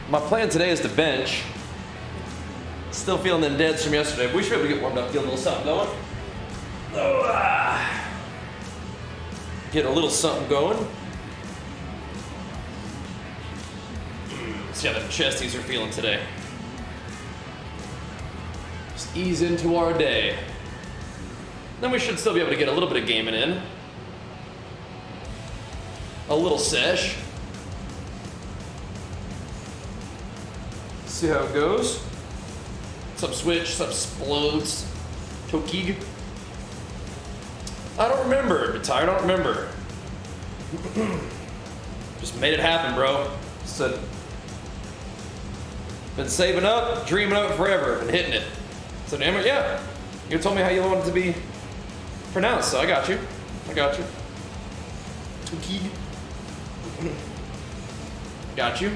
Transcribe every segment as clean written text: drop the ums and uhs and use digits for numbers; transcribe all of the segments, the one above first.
My plan today is to bench. Still feeling them deads from yesterday. We should be able to get warmed up, get a little something going. Get a little something going. See how them chesties are feeling today. Just ease into our day. Then we should still be able to get a little bit of gaming in. A little sesh. See how it goes. What's up, Switch? What's up, Splodes? Tokig? I don't remember, but I don't remember. Just made it happen, bro. Said, been saving up, dreaming of it forever, and hitting it. So damn it, yeah. You told me how you want it to be pronounced, so I got you. I got you. Tokig. Got you.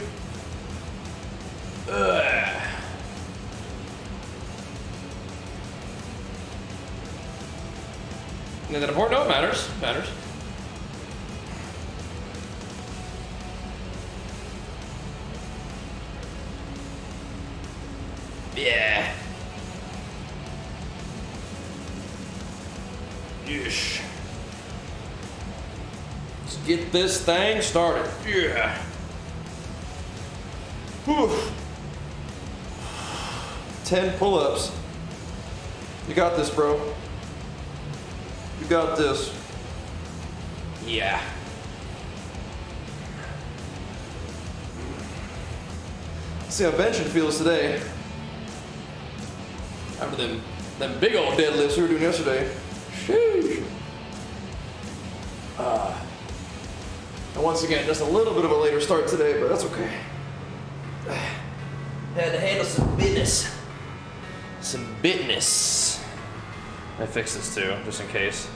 Is that important? No, it matters. It matters. Yeah. Yeesh. Let's get this thing started. Yeah. Whew. 10 pull-ups. You got this, bro. You got this. Yeah. Let's see how benching feels today. After them big old deadlifts we were doing yesterday. Sheesh. And once again, just a little bit of a later start today, but that's okay. Had to handle some business. Some business. I fixed this too, just in case.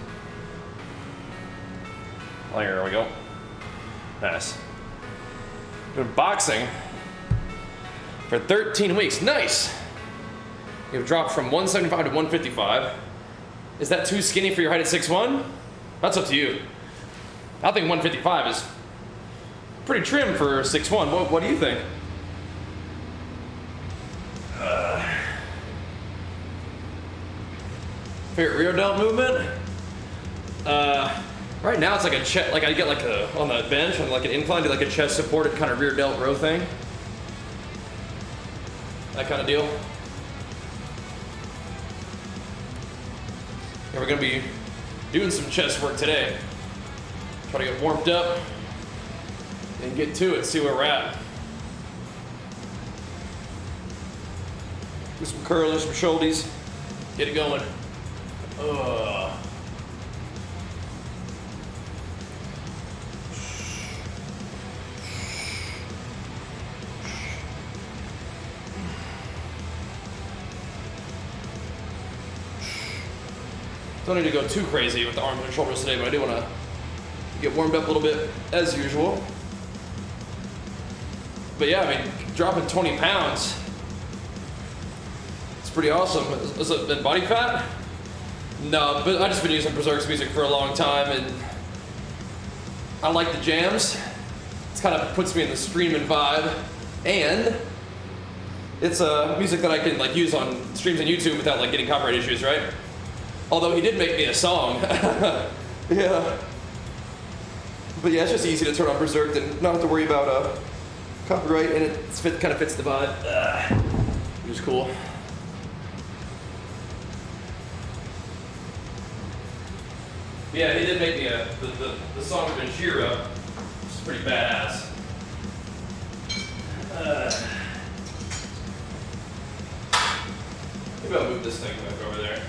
Oh, here we go. Nice. Doing boxing for 13 weeks. Nice. You've dropped from 175 to 155. Is that too skinny for your height at 6'1"? That's up to you. I think 155 is pretty trim for 6'1". What do you think? Favorite rear delt movement? Right now it's like a chest, like I get like a, on the bench, on like an incline, do like a chest supported kind of rear delt row thing. That kind of deal. And we're gonna be doing some chest work today. Try to get warmed up and get to it, see where we're at. Do some curling, some shouldies, get it going. Don't need to go too crazy with the arms and shoulders today, but I do want to get warmed up a little bit as usual. But yeah, I mean, dropping 20 pounds, it's pretty awesome. Has it been body fat? No, but I've just been using Berserk's music for a long time, and I like the jams. It kind of puts me in the streaming vibe, and it's music that I can like use on streams on YouTube without like getting copyright issues, right? Although he did make me a song. Yeah. But yeah, it's just easy to turn on Berserk and not have to worry about copyright, and it kind of fits the vibe. Which is cool. Yeah, he did make me the song of Bajheera, which is pretty badass. Maybe I'll move this thing back over there.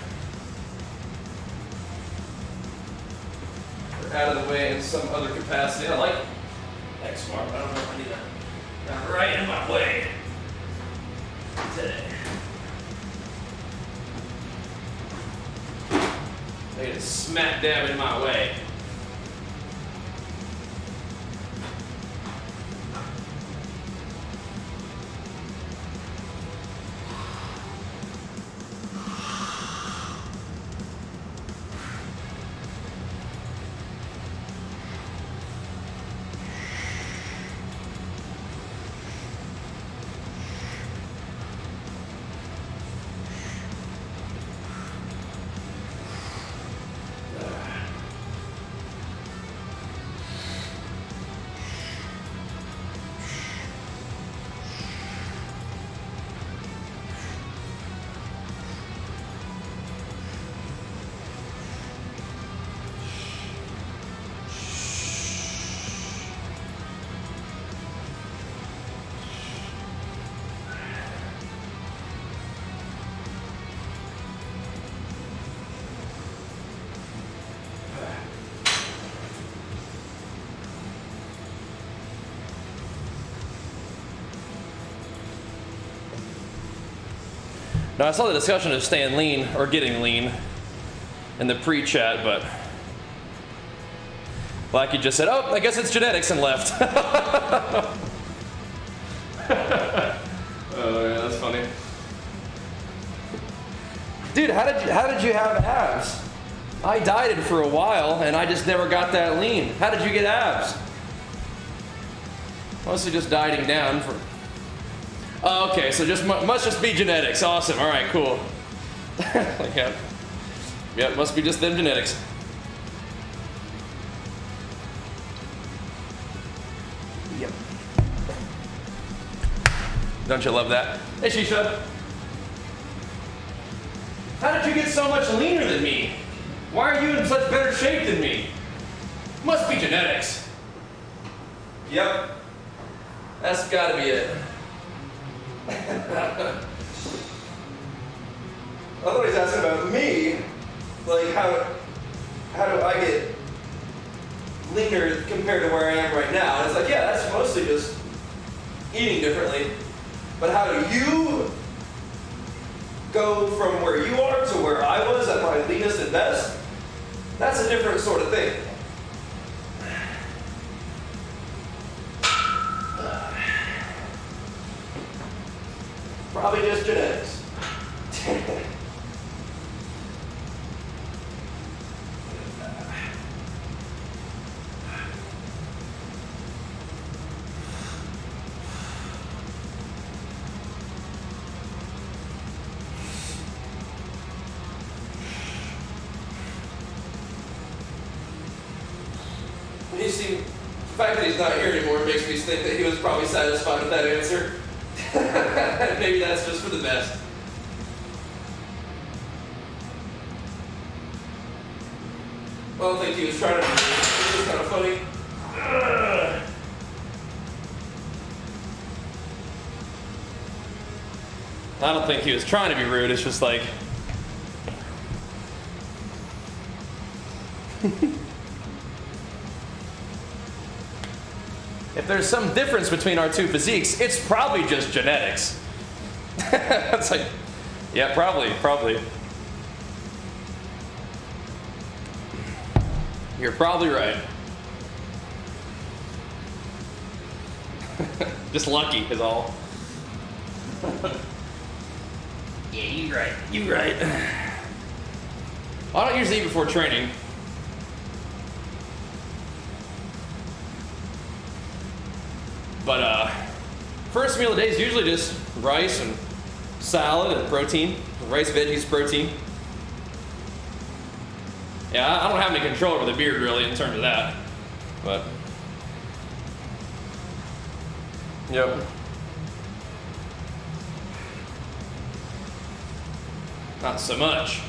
Out of the way in some other capacity. I like X mark, but I don't know if I need that right in my way today. I need it smack dab in my way. Now I saw the discussion of staying lean or getting lean in the pre-chat, but Blackie just said, "Oh, I guess it's genetics," and left. Oh yeah, that's funny. Dude, how did you have abs? I dieted for a while and I just never got that lean. How did you get abs? Mostly just dieting down for. Oh, okay, so must just be genetics. Awesome. All right, cool. Yeah, must be just them genetics. Yep. Don't you love that? Hey, Shisha. How did you get so much leaner than me? Why are you in such better shape than me? Must be genetics. Yep. That's gotta be it. I thought he was asking about me. Like, how do I get leaner compared to where I am right now? And it's like, yeah, that's mostly just eating differently. But how do you go from where you are to where I was at my leanest and best? That's a different sort of thing. Probably just genetics. You see, the fact that he's not here anymore makes me think that he was probably satisfied with that answer. Maybe that's just for the best. I don't think he was trying to be rude. It was kind of funny. I don't think he was trying to be rude. It's just like... If there's some difference between our two physiques, it's probably just genetics. It's like, yeah, probably. You're probably right. Just lucky is all. Yeah, you're right. I don't usually eat before training. But first meal of the day is usually just rice and salad and protein. Rice, veggies, protein. Yeah, I don't have any control over the beard really in terms of that. But yep. Not so much.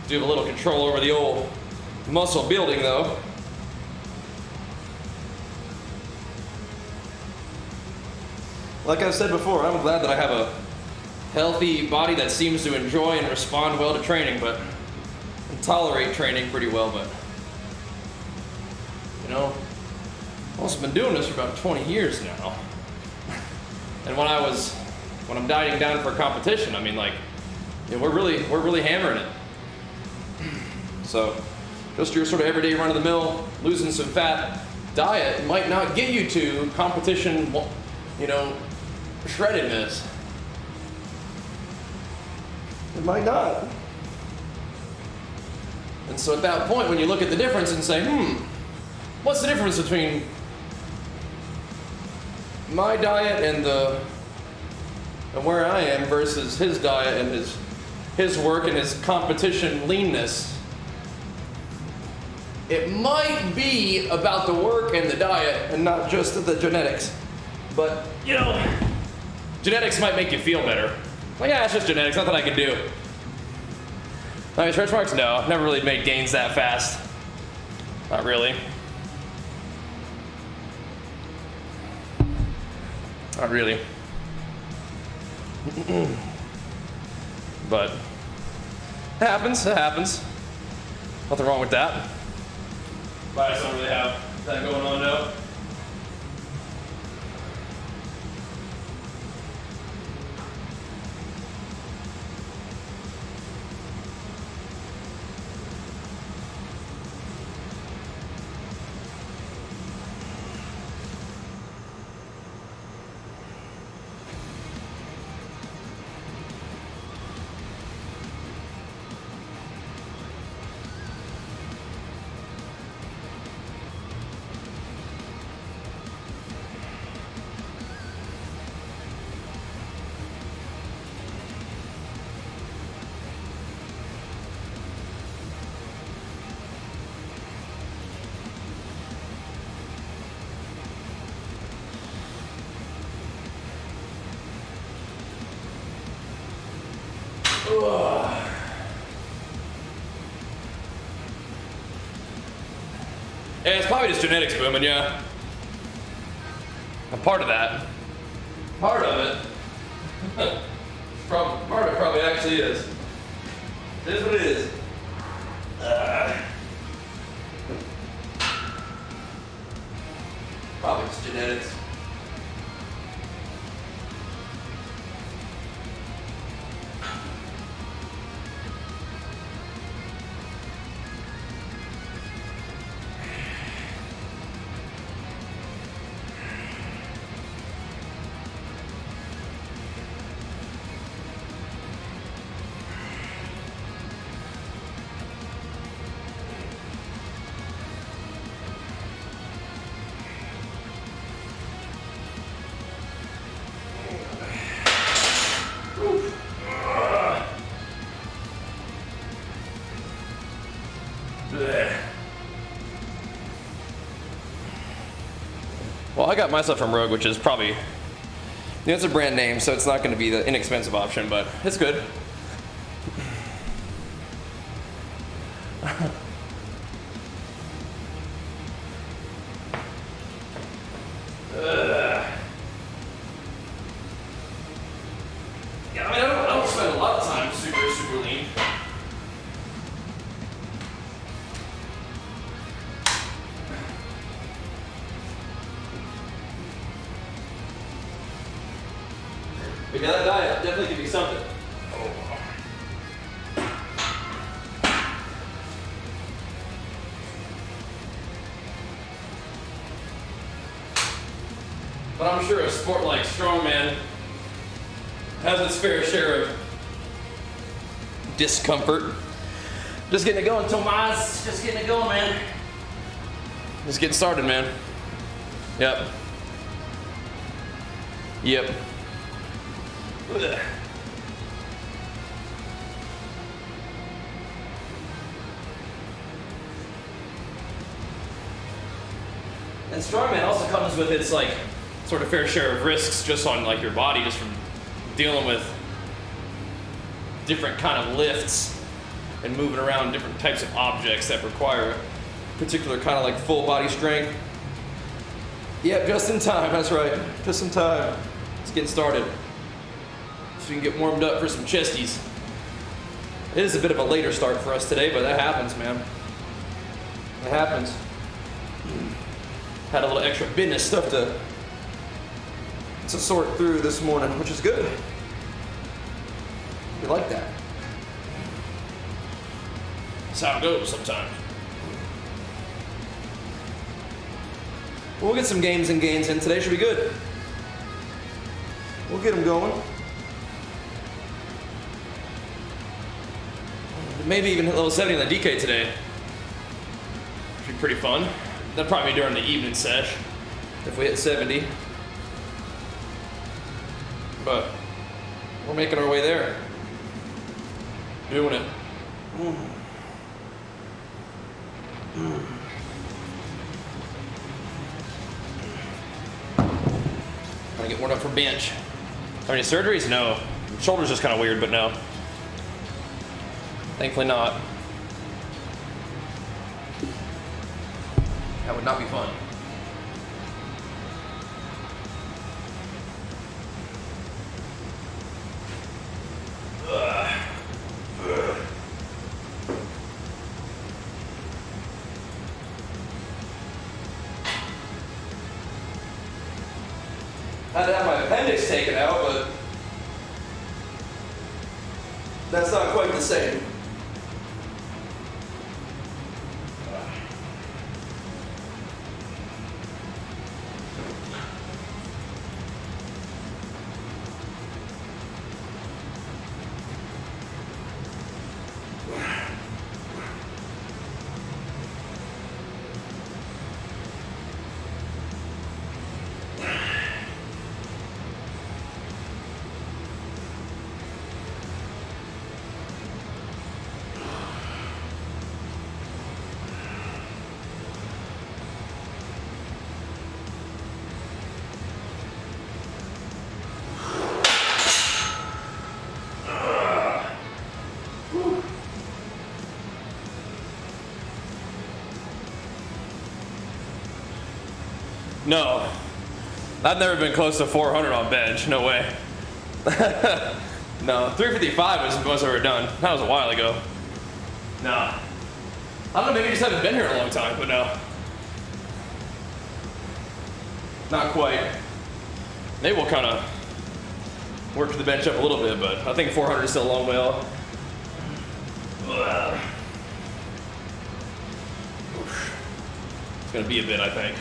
Do have a little control over the old muscle building though. Like I said before, I'm glad that I have a healthy body that seems to enjoy and respond well to training, but and tolerate training pretty well, but you know, I've also been doing this for about 20 years now. And when I'm dieting down for a competition, I mean, like, you know, we're really hammering it. So just your sort of everyday run-of-the-mill, losing some fat diet might not get you to competition, you know, shreddedness. It might not. And so at that point, when you look at the difference and say, what's the difference between my diet and where I am versus his diet and his work and his competition leanness? It might be about the work and the diet and not just the genetics. But, you know, genetics might make you feel better. Like, yeah, it's just genetics, nothing I can do. I mean, stretch marks? No, I've never really made gains that fast. Not really. Not really. But it happens. Nothing wrong with that. But I just don't really have that going on now. Ugh. Yeah, it's probably just genetics booming, yeah. A part of that. Part of it. Part of it probably actually is. It is what it is. Probably just genetics. Well, I got my stuff from Rogue, which is probably, it's a brand name, so it's not going to be the inexpensive option, but it's good. Yeah, I mean, I don't spend a lot of time super lean. But yeah, that diet definitely could be something. But I'm sure a sport like strongman has its fair share of discomfort. Just getting it going, Tomas. Just getting it going, man. Just getting started, man. Yep. Yep. Ugh. And strongman also comes with its like sort of fair share of risks just on like your body, just from dealing with different kind of lifts and moving around different types of objects that require a particular kind of like full body strength. Yep, just in time, that's right. Just in time. It's getting started. So we can get warmed up for some chesties. It is a bit of a later start for us today, but that happens, man. It happens. Had a little extra business stuff to sort through this morning, which is good. We like that. That's how it goes sometimes. We'll get some games and gains in today. Should be good. We'll get them going. Maybe even hit level 70 on the DK today. Should be pretty fun. That'll probably be during the evening sesh if we hit 70. But we're making our way there. Doing it. Trying to get warmed up for bench. Have any surgeries? No. Shoulder's just kind of weird, but no. Thankfully not. That would not be fun. Had to have my appendix taken out, but that's not quite the same. No. I've never been close to 400 on bench. No way. No, 355 was the most I've ever done. That was a while ago. Nah. I don't know, maybe I just haven't been here in a long time, but no. Not quite. Maybe we'll kind of work the bench up a little bit, but I think 400 is still a long way off. It's gonna be a bit, I think.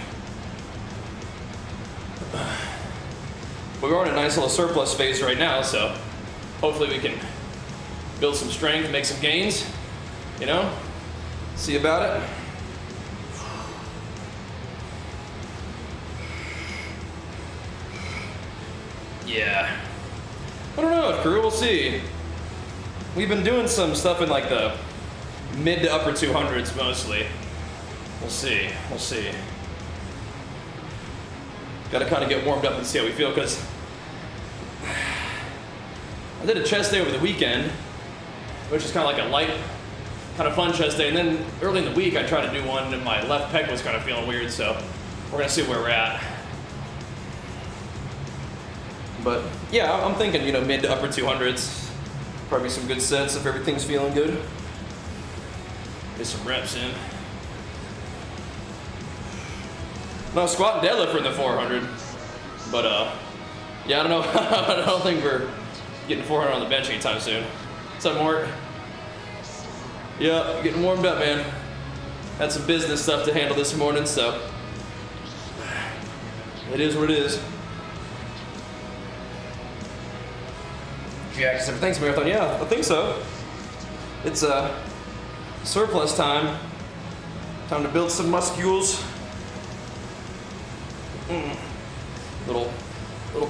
But we're in a nice little surplus phase right now, so hopefully we can build some strength, make some gains, you know? See about it. Yeah. I don't know, crew, we'll see. We've been doing some stuff in like the mid to upper 200s mostly. We'll see, we'll see. Gotta kind of get warmed up and see how we feel, because I did a chest day over the weekend, which is kind of like a light, kind of fun chest day, and then early in the week I tried to do one and my left pec was kind of feeling weird, so we're gonna see where we're at. But yeah, I'm thinking, you know, mid to upper 200s. Probably some good sets if everything's feeling good. Get some reps in. No, squat and deadlift are in the 400. But yeah, I don't know. I don't think we're getting 400 on the bench anytime soon. What's up, Mort? Yeah, getting warmed up, man. Had some business stuff to handle this morning, so it is what it is. Jack said, thanks, Marathon. Yeah, I think so. It's surplus time. Time to build some muscles. Little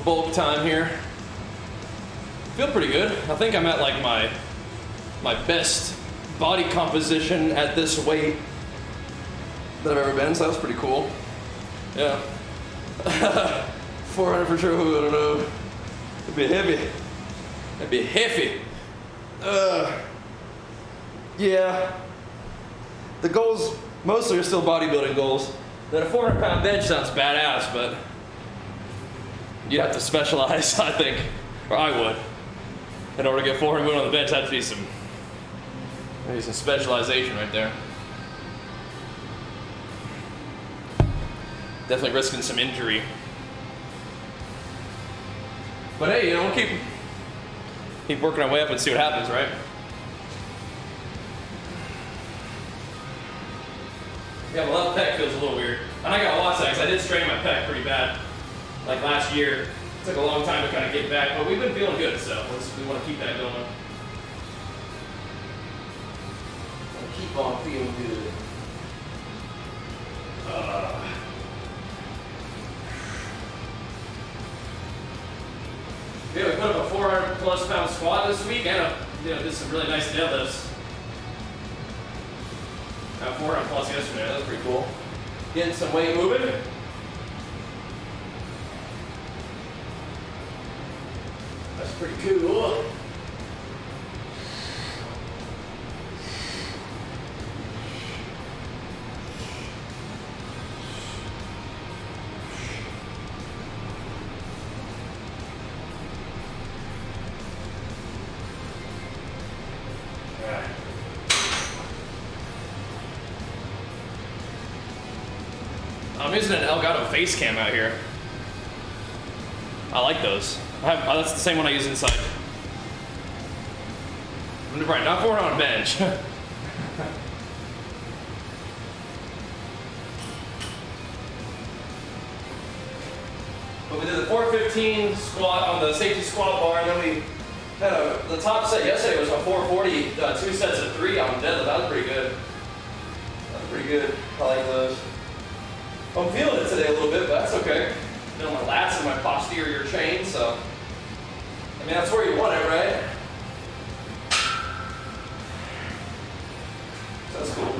bulk time here. Feel pretty good. I think I'm at like my best body composition at this weight that I've ever been, so that's pretty cool. Yeah. 400 for sure, I don't know. It'd be heavy. It'd be heavy. Yeah. The goals mostly are still bodybuilding goals. Then a 400-pound bench sounds badass, but you have to specialize, I think, or I would. In order to get 400 moving on the bench, that'd be maybe some specialization right there. Definitely risking some injury. But hey, you know, we'll keep working our way up and see what happens, right? Yeah, my left pec feels a little weird. And I gotta watch that because I did strain my pec pretty bad. Like last year. It took a long time to kind of get back, but we've been feeling good, so we want to keep that going. Keep on feeling good. Yeah, we put up a 400+ pound squat this week, and did some really nice deadlifts. Got 400+ yesterday. That was pretty cool. Getting some weight moving. That's pretty cool. I'm using an Elgato face cam out here. I like those. That's the same one I use inside. Right, not 400 on a bench. But we did the 415 squat on the safety squat bar, and then we had the top set yesterday was a 440, 2 sets of 3 on deadlift. That was pretty good. That was pretty good. I like those. I'm feeling it today a little bit, but that's okay. Feeling my lats and my posterior chain, so I mean that's where you want it, right? So that's cool.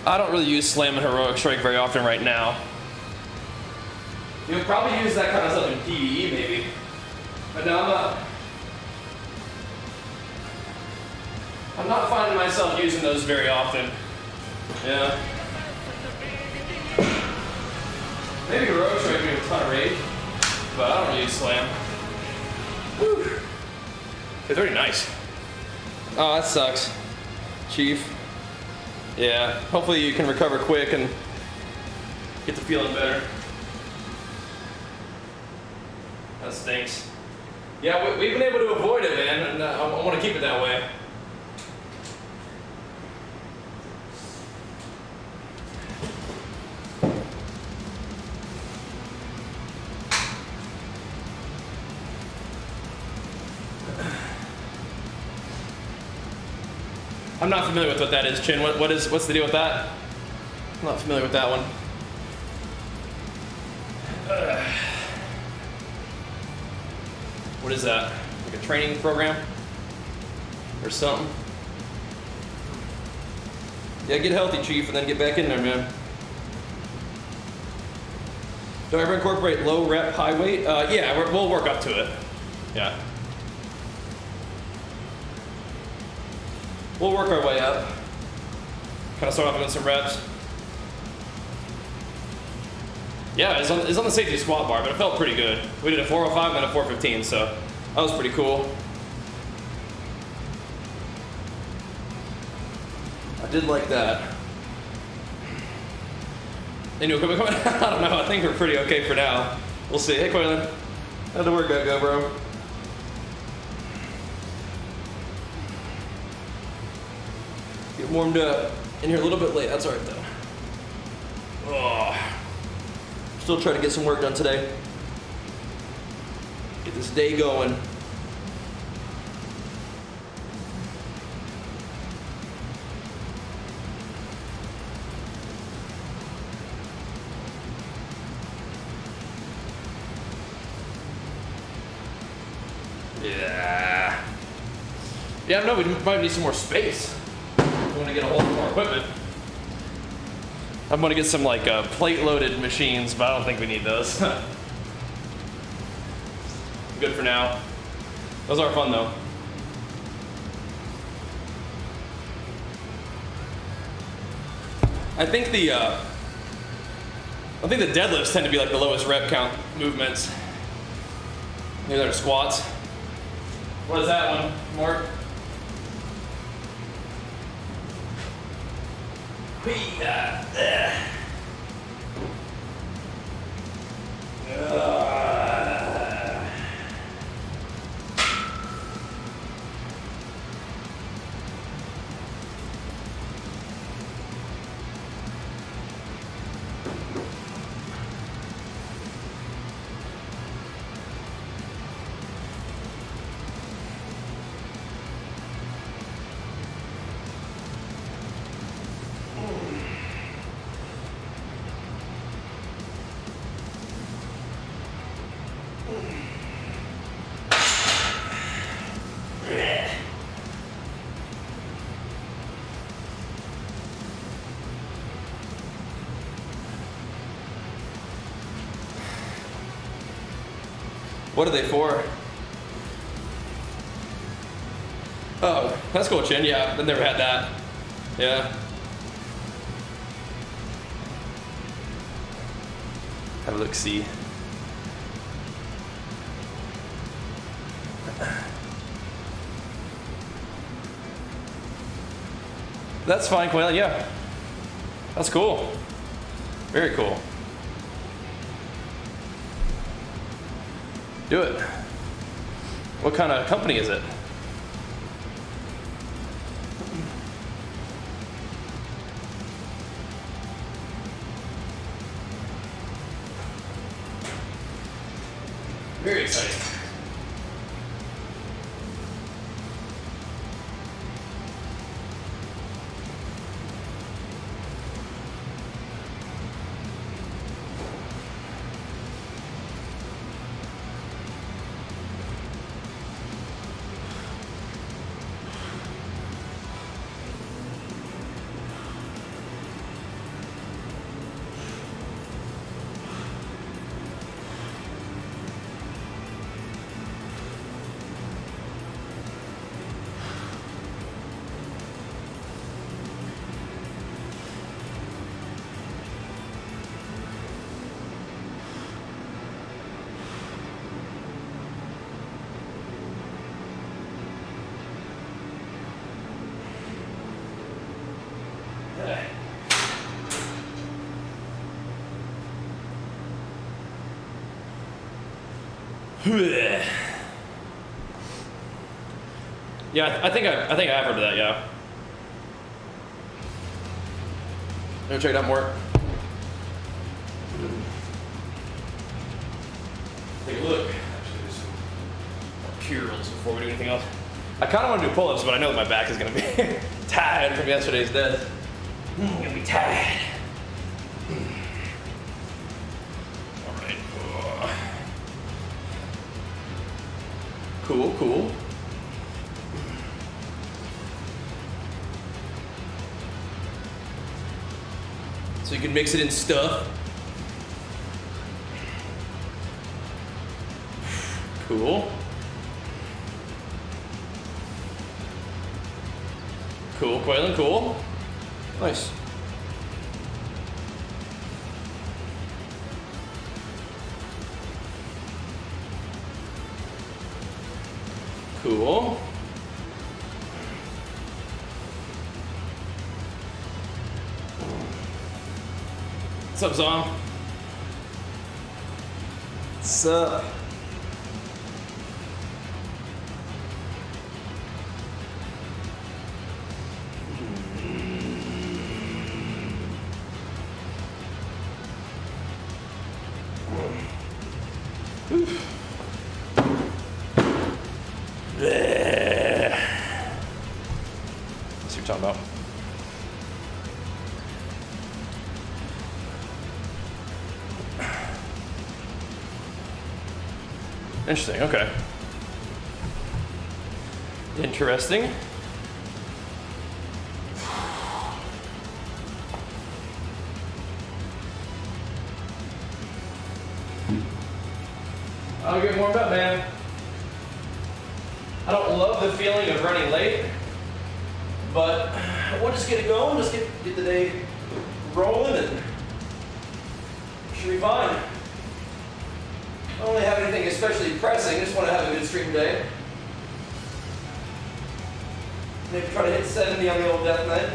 I don't really use slam and heroic strike very often right now. You would probably use that kind of stuff in PvE maybe. But no, I'm not finding myself using those very often. Yeah. Maybe heroic strike me a ton of rage, but I don't really use slam. Whew. It's very nice. Oh, that sucks, Chief. Yeah, hopefully you can recover quick and get to feeling better. That stinks. Yeah, we've been able to avoid it, man, and I want to keep it that way. I'm not familiar with what that is, Chin. What's the deal with that? I'm not familiar with that one. What is that? Like a training program? Or something? Yeah, get healthy, Chief, and then get back in there, man. Do I ever incorporate low rep, high weight? Yeah, we'll work up to it. Yeah. We'll work our way up. Kind of start off doing some reps. Yeah, it's on the safety squat bar, but it felt pretty good. We did a 405 and then a 415, so that was pretty cool. I did like that. Any new equipment coming? I don't know, I think we're pretty okay for now. We'll see. Hey, Quaylen. How'd the workout go, bro? Get warmed up. In here a little bit late. That's all right, though. Oh. Still trying to get some work done today. Get this day going. Yeah. Yeah, I don't know. We might need some more space. I'm gonna get a whole lot more equipment. I'm gonna get some like plate-loaded machines, but I don't think we need those. Good for now. Those are fun though. I think the deadlifts tend to be like the lowest rep count movements. Maybe they're squats. What is that one, Mark? What are they for? Oh, that's cool, Chin. Yeah, I've never had that. Yeah. Have a look-see. That's fine, Quaylen. Yeah. That's cool. Very cool. Do it. What kind of company is it? Very exciting. Yeah, I think I have heard of that. Yeah. Go check it out more. Take a look. Actually, do some curls before we do anything else. I kind of want to do pull-ups, but I know that my back is going to be tired from yesterday's deadlift. I'm going to be tired. All right. Cool, cool. So you can mix it in stuff. Cool. Cool, Quaylen, cool. Nice. Cool. What's up, Zom? What's up? That's what you're talking about. Interesting, okay. Interesting. I'll get warmed up, man. I don't love the feeling of running late, but we'll just get it going, just get the day rolling, and should be fine. I don't really have anything especially pressing, just want to have a good stream day. Maybe try to hit 70 on the old death night.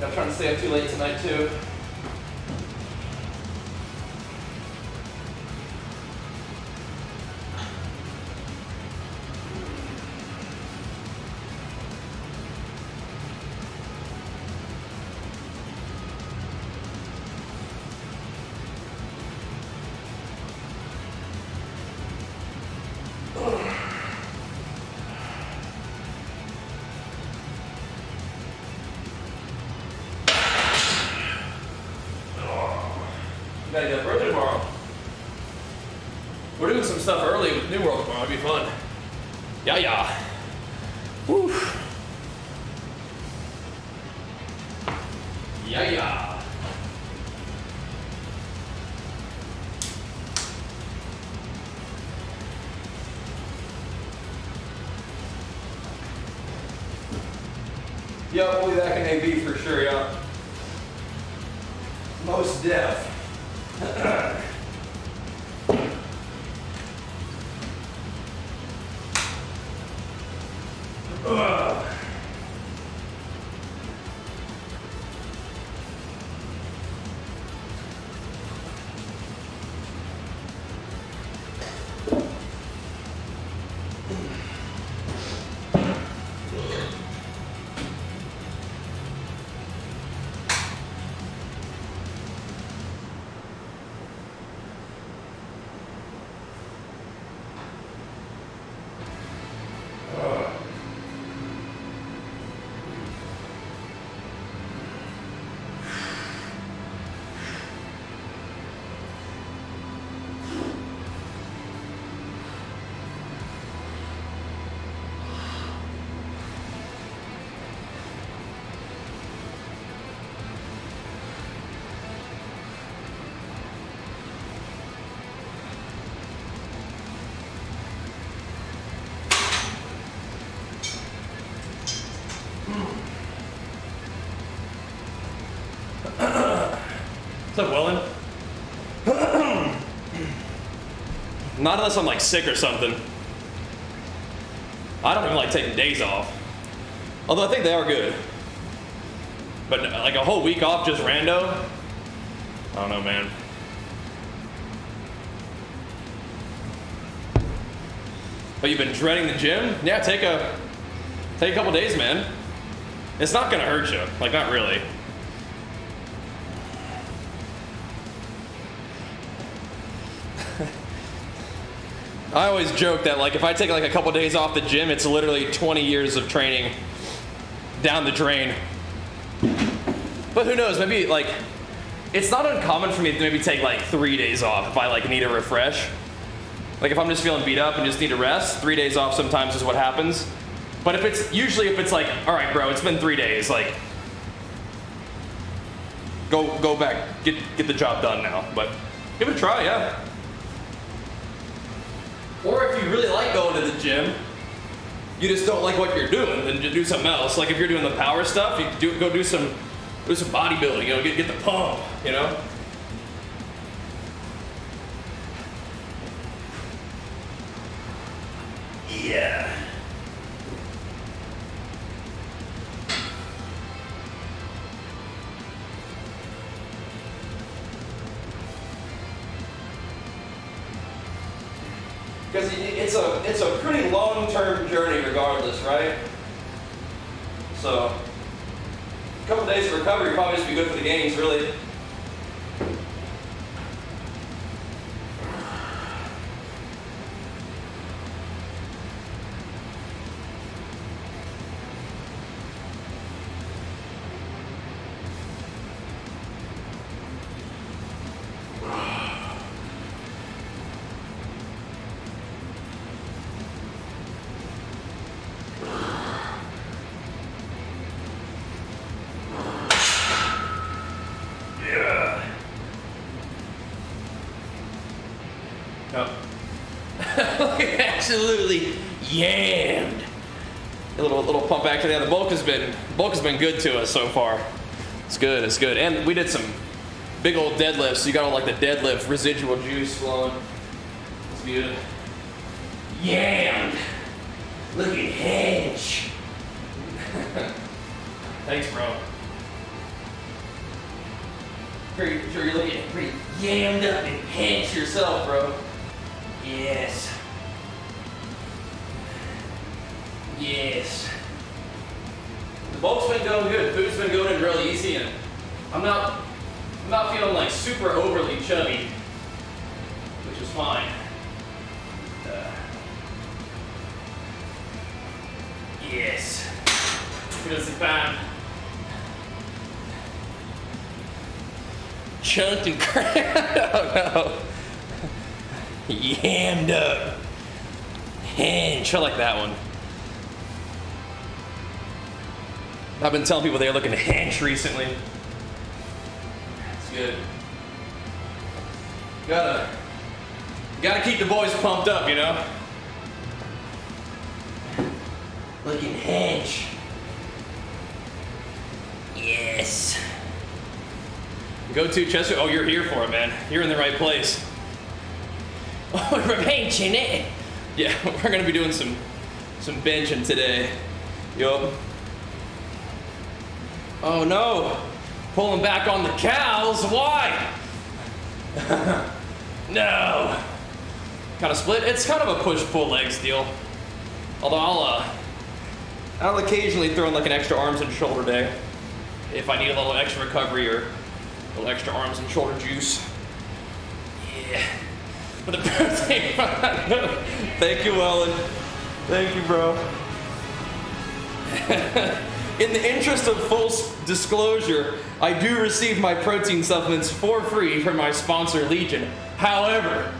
Not trying to stay up too late tonight too. Gotta get up early tomorrow. We're doing some stuff early with New World tomorrow. It'll be fun. Yeah, yeah. Woo. Yeah, yeah. Yeah, we'll be back in AB for sure, yeah. Most deaf. What's up, Wellen? Not unless I'm like sick or something. I don't even like taking days off. Although I think they are good. But like a whole week off just rando? I don't know, man. But you've been dreading the gym? Yeah, take a couple days, man. It's not gonna hurt you. Like, not really. I always joke that like if I take like a couple days off the gym, it's literally 20 years of training down the drain. But who knows, maybe like, it's not uncommon for me to maybe take like 3 days off if I like need a refresh. Like if I'm just feeling beat up and just need to rest, 3 days off sometimes is what happens. But if it's like, all right, bro, it's been 3 days, like, go back, get the job done now. But give it a try, yeah. Or if you really like going to the gym, you just don't like what you're doing, then just do something else. Like if you're doing the power stuff, you go do some bodybuilding, you know, get the pump, you know. Yeah. Because it's a pretty long-term journey regardless, right? So, a couple days of recovery probably just be good for the gains, really. Absolutely yammed. A little pump back to the other. Bulk has been good to us so far. It's good, it's good. And we did some big old deadlifts, so you got all like the deadlift residual juice flowing. It's good. Yammed. Looking hench. Thanks, bro. Pretty sure you're looking pretty yammed up and hench yourself, bro. Yes. Yes. The bulk's been going good. Food's been going in really easy, and I'm not feeling like super overly chubby, which is fine. Yes. Feels the pan. Chunked and cracked. Oh no. Yammed up. Hench. I like that one. I've been telling people they're looking hench recently. It's good. Gotta keep the boys pumped up, you know? Looking hench. Yes. Go-to chest. Oh, you're here for it, man. You're in the right place. Oh, we're benching it. Yeah, we're gonna be doing some benching today. Yup. Oh no, pulling back on the cows, why? No. Kind of split, it's kind of a push-pull legs deal. Although I'll occasionally throw in like an extra arms and shoulder day if I need a little extra recovery or a little extra arms and shoulder juice. Yeah. For the protein. Thank you, Ellen. Thank you, bro. In the interest of full disclosure, I do receive my protein supplements for free from my sponsor, Legion. However,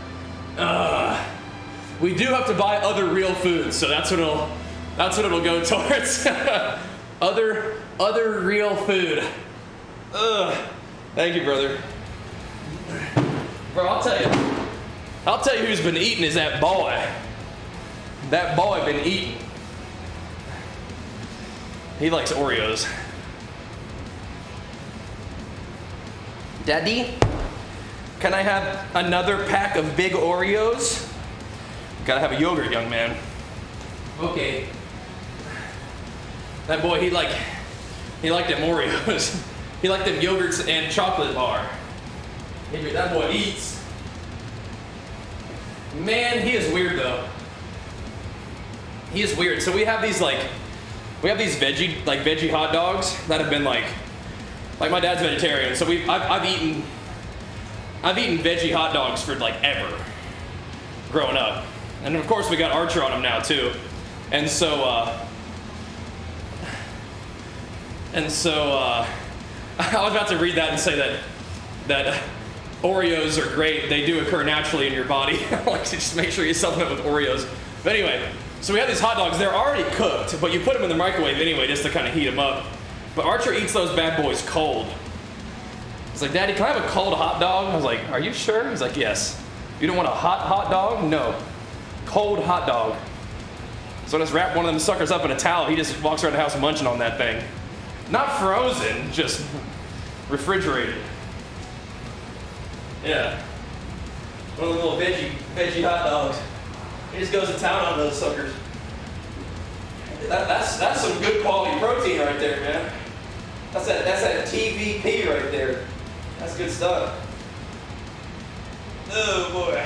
we do have to buy other real foods, so that's what it'll go towards. other real food. Thank you, brother. Bro, I'll tell you who's been eating is that boy. That boy been eating. He likes Oreos. Daddy, can I have another pack of big Oreos? Gotta have a yogurt, young man. Okay. That boy, he liked them Oreos. He liked them yogurts and chocolate bar. That boy eats. Man, he is weird though. He is weird. So we have these veggie hot dogs that have been like my dad's vegetarian. So I've eaten veggie hot dogs for like ever growing up. And of course we got Archer on them now too. And so I was about to read that and say that Oreos are great. They do occur naturally in your body. Like, just make sure you supplement with Oreos. But anyway, so we have these hot dogs. They're already cooked, but you put them in the microwave anyway just to kind of heat them up. But Archer eats those bad boys cold. He's like, Daddy, can I have a cold hot dog? I was like, are you sure? He's like, yes. You don't want a hot dog? No. Cold hot dog. So I just wrap one of them suckers up in a towel. He just walks around the house munching on that thing. Not frozen, just refrigerated. Yeah. One of the little veggie hot dogs. He just goes to town on those suckers. That's some good quality protein right there, man. That's that TVP right there. That's good stuff. Oh boy.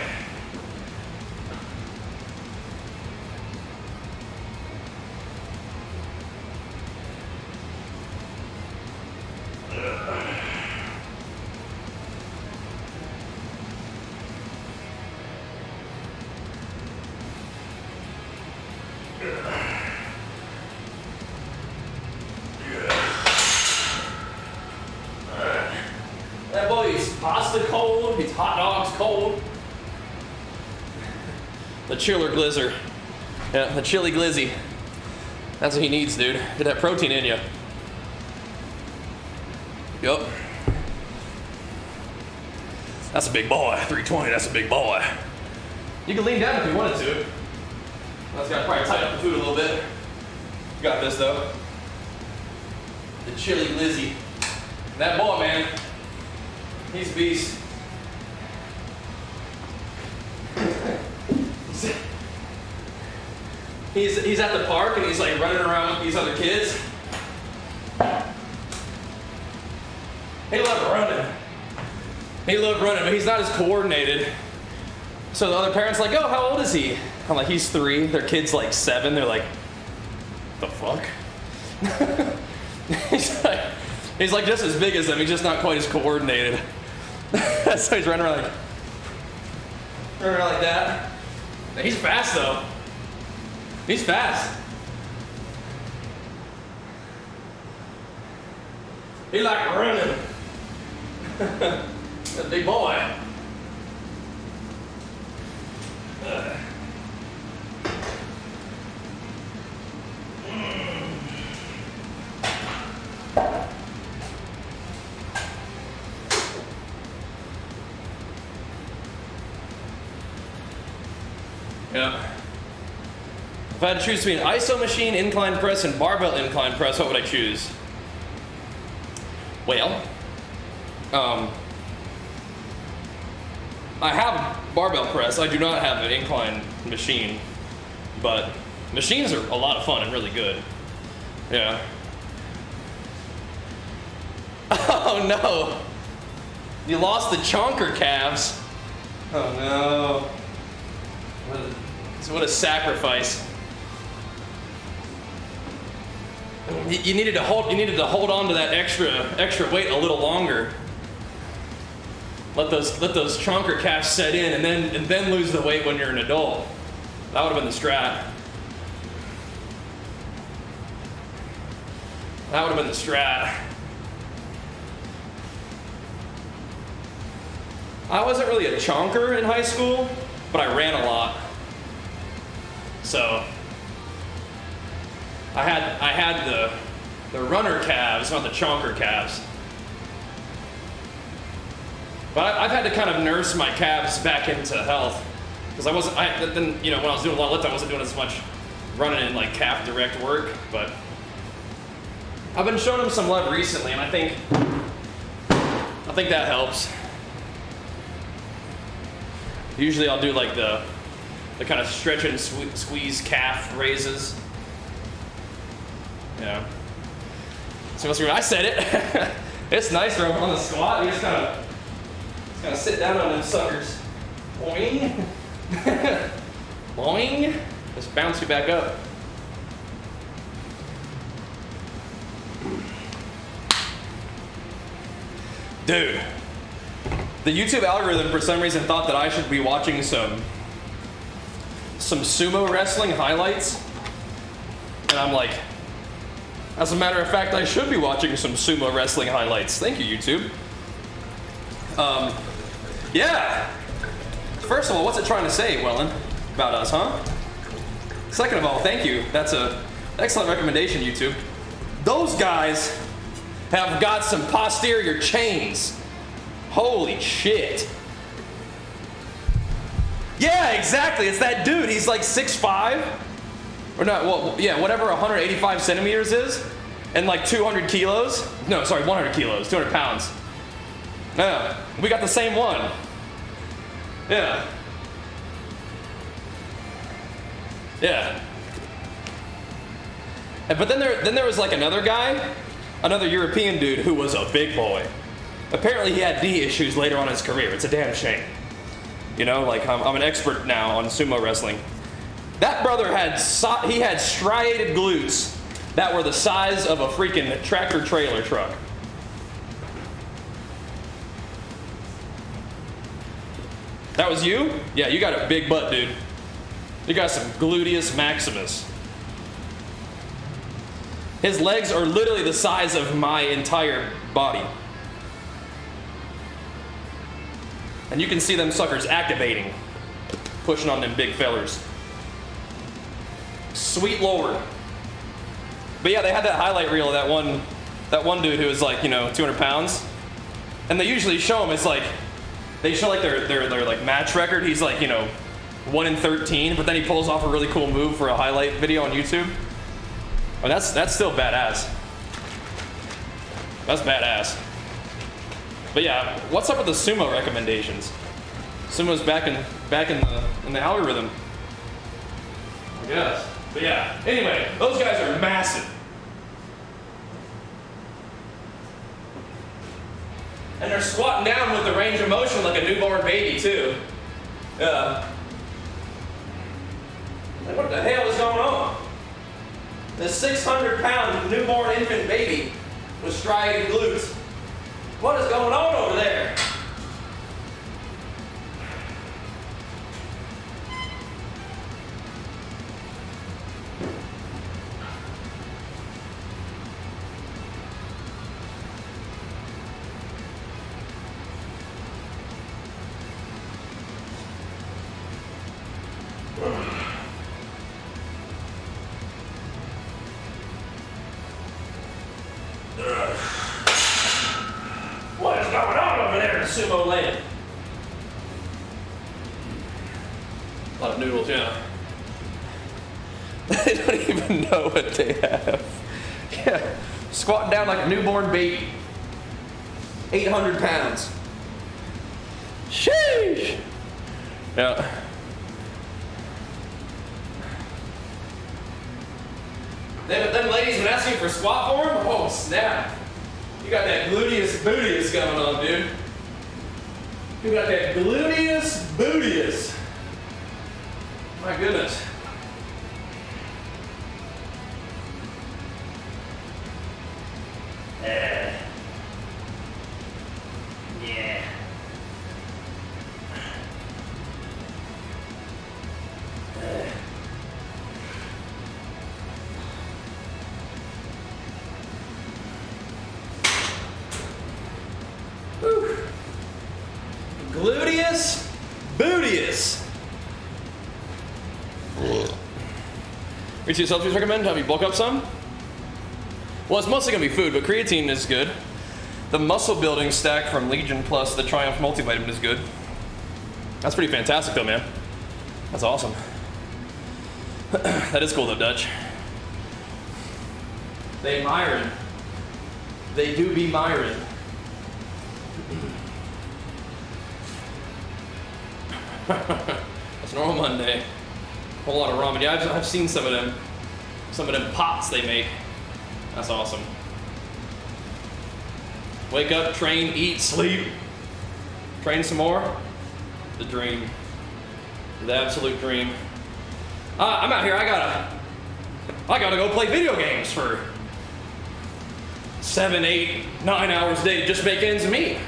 That boy eats pasta cold, eats hot dogs cold. The chiller glizzer. Yeah, the chili glizzy. That's what he needs, dude. Get that protein in you. Yup. That's a big boy. 320, that's a big boy. You can lean down if you wanted to. That's got to probably tighten up the food a little bit. You got this though. The chili glizzy. That boy, man. He's a beast. He's at the park and he's like running around with these other kids. He loved running, but he's not as coordinated. So the other parents are like, oh, how old is he? I'm like, he's 3. Their kid's like 7. They're like, the fuck? he's like just as big as them. He's just not quite as coordinated. So he's running around like that. He's fast though. He's fast. He like running. That big boy. Yeah. If I had to choose between iso machine incline press and barbell incline press, what would I choose? Well, I have barbell press. I do not have an incline machine, but machines are a lot of fun and really good. Yeah. Oh no! You lost the chonker calves. Oh no! What a sacrifice. You needed to hold on to that extra weight a little longer. Let those chonker calves set in and then lose the weight when you're an adult. That would have been the strat. That would have been the strat. I wasn't really a chonker in high school, but I ran a lot. So I had the runner calves, not the chonker calves. But I've had to kind of nurse my calves back into health because when I was doing a lot of lift, I wasn't doing as much running in like calf direct work. But I've been showing them some love recently, and I think that helps. Usually I'll do like the The kind of stretch and squeeze calf raises. Yeah. So when I said it, it's nicer on the squat. You just kind of sit down on them suckers. Boing. Boing. Just bounce you back up. Dude, the YouTube algorithm for some reason thought that I should be watching some sumo wrestling highlights. And I'm like, as a matter of fact, I should be watching some sumo wrestling highlights. Thank you, YouTube. Yeah. First of all, what's it trying to say, Wellen, about us, huh? Second of all, thank you. That's an excellent recommendation, YouTube. Those guys have got some posterior chains. Holy shit. Yeah, exactly. It's that dude. He's like 6'5". Or not, well, yeah, whatever 185 centimeters is. And like 200 kilos. No, sorry, 100 kilos, 200 pounds. Yeah, we got the same one. Yeah. Yeah. But then there was like another guy, another European dude who was a big boy. Apparently he had knee issues later on in his career. It's a damn shame. You know, like I'm an expert now on sumo wrestling. That brother had striated glutes that were the size of a freaking tractor trailer truck. That was you? Yeah, you got a big butt, dude. You got some gluteus maximus. His legs are literally the size of my entire body. And you can see them suckers activating, pushing on them big fellers. Sweet Lord. But yeah, they had that highlight reel of that one dude who was like, 200 pounds. And they usually show him, it's like, they show like their like match record. He's like, 1 in 13, but then he pulls off a really cool move for a highlight video on YouTube. And that's still badass. That's badass. But yeah, what's up with the sumo recommendations? Sumo's back in the algorithm. I guess. But yeah, anyway, those guys are massive. And they're squatting down with the range of motion like a newborn baby too. Like, what the hell is going on? This 600-pound newborn infant baby with striated glutes. What is going on over there? What is going on over there in sumo land? A lot of noodles, yeah. They don't even know what they have. Yeah, squatting down like a newborn baby. 800 pounds. Sheesh. Yeah. Them ladies been asking for squat form? Oh, snap. You got that gluteus booteus going on, dude. You got that gluteus booteus. My goodness. Yeah. Whew. Gluteus booteus. Which yourself recommend? Have you bulk up some? Well, it's mostly gonna be food, but creatine is good. The muscle building stack from Legion Plus, the Triumph multivitamin is good. That's pretty fantastic though, man. That's awesome. That is cool though, Dutch. They Myron. They do be Myron. That's normal Monday. whole lot of ramen. Yeah, I've seen some of them pots they make. That's awesome. Wake up, train, eat, sleep, train some more. The dream, the absolute dream. I'm out here. I gotta go play video games for 7, 8, 9 hours a day to just make ends meet.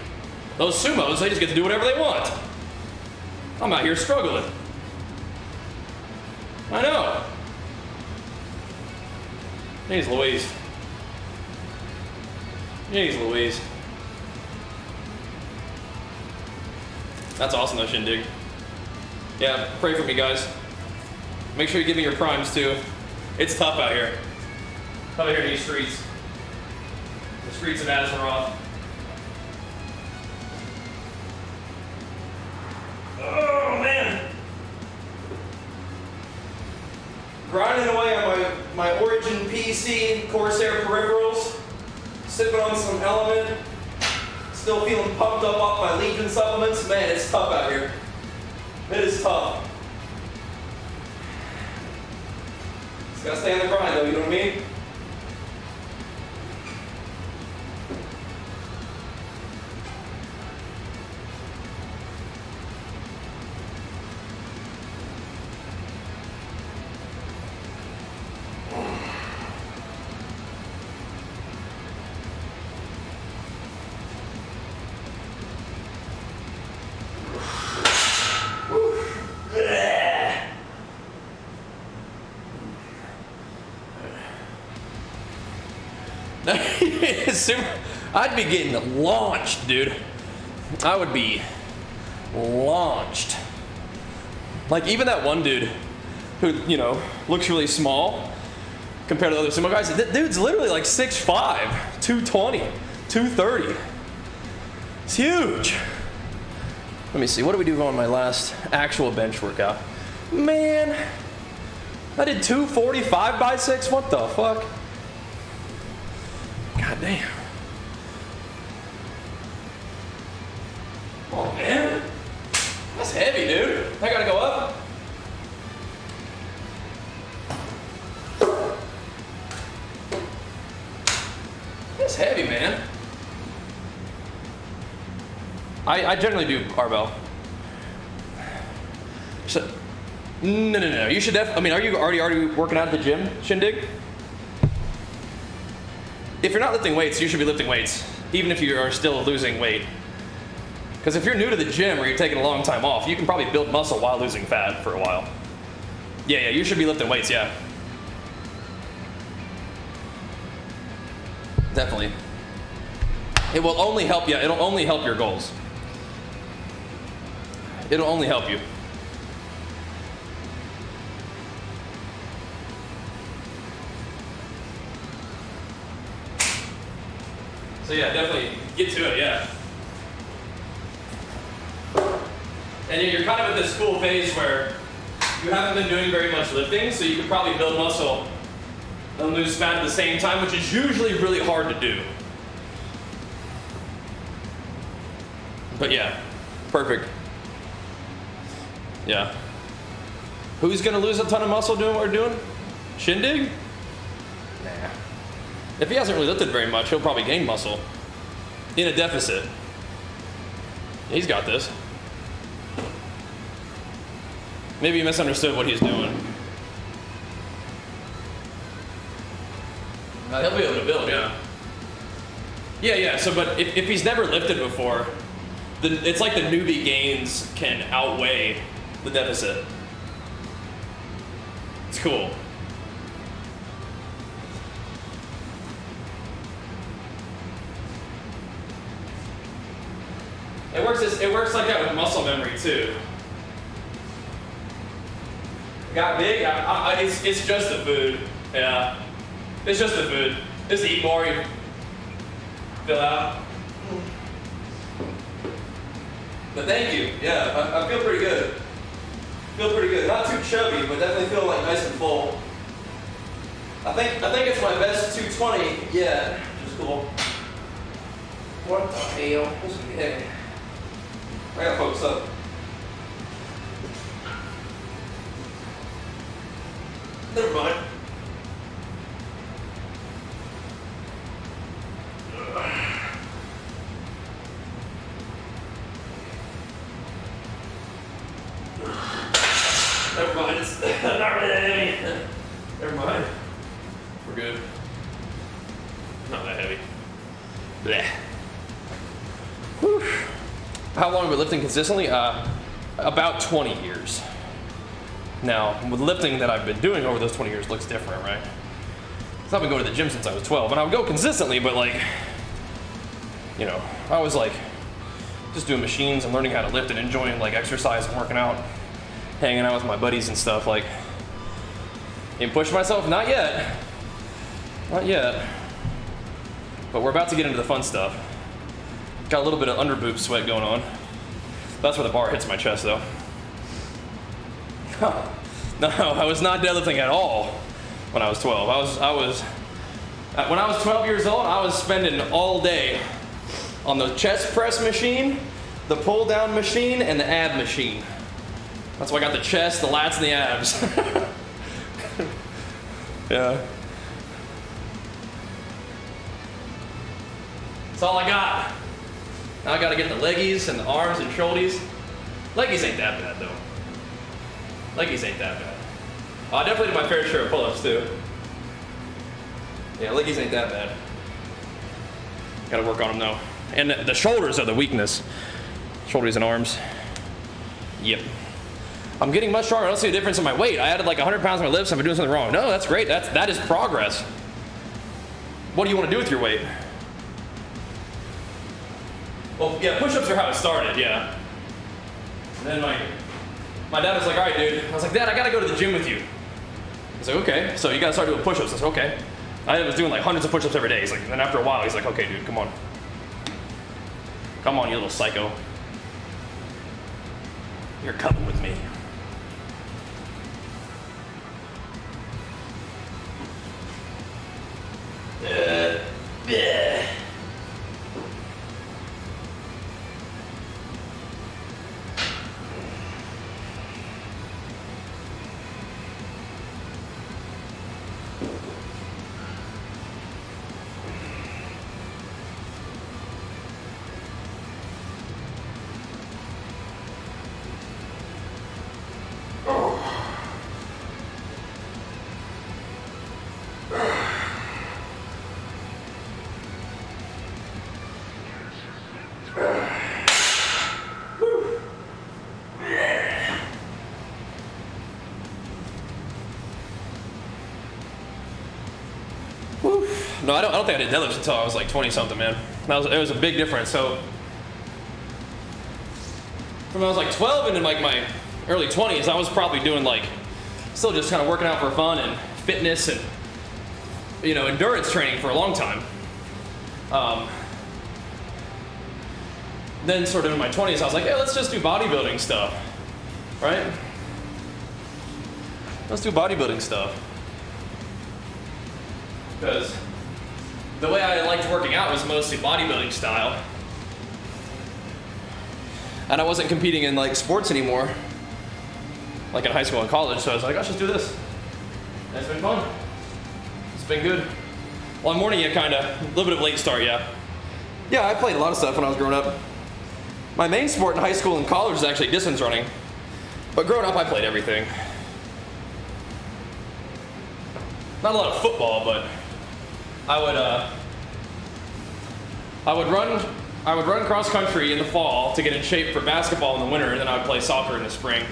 Those sumos, they just get to do whatever they want. I'm out here struggling. I know. Jeez Louise. Jeez Louise. That's awesome though, Shindig. Yeah, pray for me, guys. Make sure you give me your primes too. It's tough out here. Out here in these streets. The streets of Azeroth. Oh man. Grinding away on my Origin PC Corsair peripherals. Sipping on some Element. Still feeling pumped up off my Legion supplements. Man, it's tough out here. It is tough. Just gotta stay on the grind though, you know what I mean? I'd be getting launched, dude. I would be launched. Like even that one dude who, you know, looks really small compared to the other sumo guys. That dude's literally like 6'5", 220, 230. It's huge. Let me see, what do we do on my last actual bench workout? Man, I did 245 biceps, what the fuck? God damn. Oh man, that's heavy, dude. I gotta go up. That's heavy, man. I generally do barbell. So, no. You should I mean, are you already working out at the gym, Shindig? If you're not lifting weights, you should be lifting weights, even if you are still losing weight. Because if you're new to the gym or you're taking a long time off, you can probably build muscle while losing fat for a while. Yeah, you should be lifting weights, yeah. Definitely. It will only help you. It'll only help your goals. It'll only help you. So yeah, definitely get to it, yeah. And you're kind of at this cool phase where you haven't been doing very much lifting, so you can probably build muscle and lose fat at the same time, which is usually really hard to do. But yeah, perfect. Yeah. Who's gonna lose a ton of muscle doing what we're doing? Shindig? Nah. If he hasn't really lifted very much, he'll probably gain muscle in a deficit. He's got this. Maybe he misunderstood what he's doing. He'll be able to build, yeah. Yeah, so but if he's never lifted before, it's like the newbie gains can outweigh the deficit. It's cool. It works like that with muscle memory too. Got big? It's just the food. Yeah. It's just the food. Just eat more, you fill out. But thank you. Yeah, I feel pretty good. Feel pretty good. Not too chubby, but definitely feel like nice and full. I think it's my best 220 yet, which is cool. What the hell? This is gonna be heavy. I gotta focus up. Never mind. Never mind, it's not really that heavy. Never mind. We're good. Not that heavy. Blech. Whew. How long have we been lifting consistently? About 20 years. Now, with lifting that I've been doing over those 20 years looks different, right? Because I've been going to the gym since I was 12, and I would go consistently, but like, you know, I was like, just doing machines and learning how to lift and enjoying like exercise and working out, hanging out with my buddies and stuff. Like, and push myself? Not yet. Not yet. But we're about to get into the fun stuff. Got a little bit of under boob sweat going on. That's where the bar hits my chest though. No, I was not deadlifting at all when I was 12. When I was 12 years old, I was spending all day on the chest press machine, the pull down machine, and the ab machine. That's why I got the chest, the lats, and the abs. Yeah. That's all I got. Now I gotta get the leggies and the arms and shoulders. Leggies ain't that bad though. Leggies ain't that bad. I definitely did my fair share of pull-ups too. Yeah, leggies ain't that bad. Gotta work on them though. And the shoulders are the weakness. Shoulders and arms. Yep. I'm getting much stronger. I don't see a difference in my weight. I added like 100 pounds on my lifts. I've been doing something wrong. No, that's great. That is progress. What do you want to do with your weight? Well, yeah, push-ups are how it started, yeah. And then my dad was like, all right, dude. I was like, Dad, I gotta go to the gym with you. He's like, okay, so you gotta start doing push-ups. I said, okay. I was doing like hundreds of push-ups every day. He's like, and then after a while, he's like, okay, dude, come on. Come on, you little psycho. You're coming with me. Yeah. No, I don't think I did deadlifts until I was like 20 something, man. It was a big difference. So from when I was like 12 into like my early 20s, I was probably doing like, still just kind of working out for fun and fitness and, you know, endurance training for a long time. Then sort of in my 20s, I was like, hey, let's just do bodybuilding stuff, right? Let's do bodybuilding stuff. Because the way I liked working out was mostly bodybuilding style. And I wasn't competing in like sports anymore, like in high school and college, so I was like, let's just do this. And it's been fun. It's been good. Well, I'm morning yet, kinda. A little bit of late start, yeah. Yeah, I played a lot of stuff when I was growing up. My main sport in high school and college is actually distance running. But growing up, I played everything. Not a lot of football, but I would run cross country in the fall to get in shape for basketball in the winter, and then I would play soccer in the spring.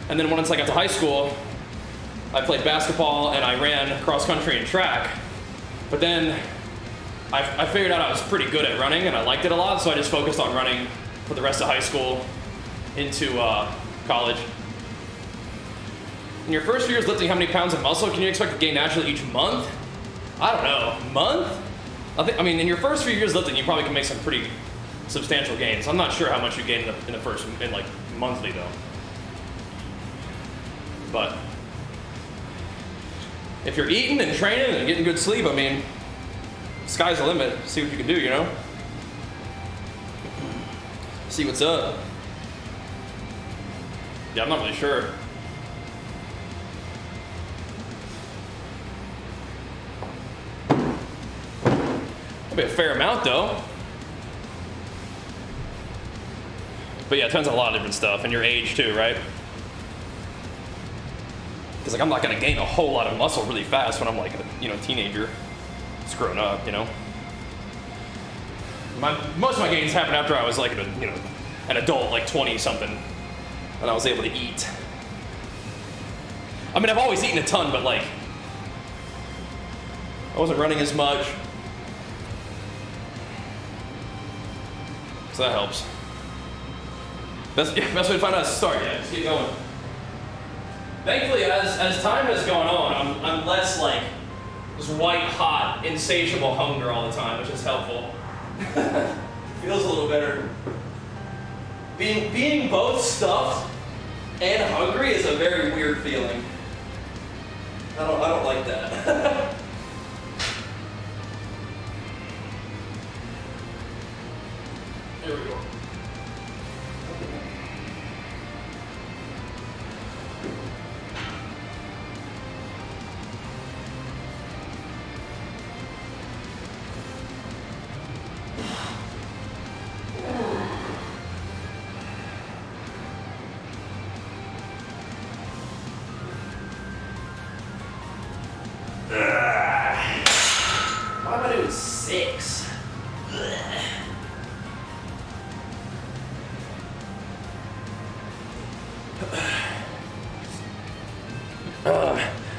And then once I got to high school, I played basketball and I ran cross country and track. But then I figured out I was pretty good at running and I liked it a lot, so I just focused on running for the rest of high school into college. In your first few years lifting, how many pounds of muscle can you expect to gain naturally each month? I don't know, month? I mean, in your first few years lifting, you probably can make some pretty substantial gains. I'm not sure how much you gain in like monthly though. But if you're eating and training and getting good sleep, I mean, sky's the limit. See what you can do, you know? See what's up. Yeah, I'm not really sure. That'd be a fair amount though. But yeah, it depends on a lot of different stuff, and your age too, right? Because like I'm not gonna gain a whole lot of muscle really fast when I'm like a teenager, just growing up, Most of my gains happened after I was like an adult, like 20 something, and I was able to eat. I mean, I've always eaten a ton, but like I wasn't running as much, so that helps. Best way to find out is to start. Yeah, just keep going. Thankfully, as time has gone on, I'm less like this white hot, insatiable hunger all the time, which is helpful. Feels a little better. Being both stuffed and hungry is a very weird feeling. I don't like that. There we go. Why am I doing 6?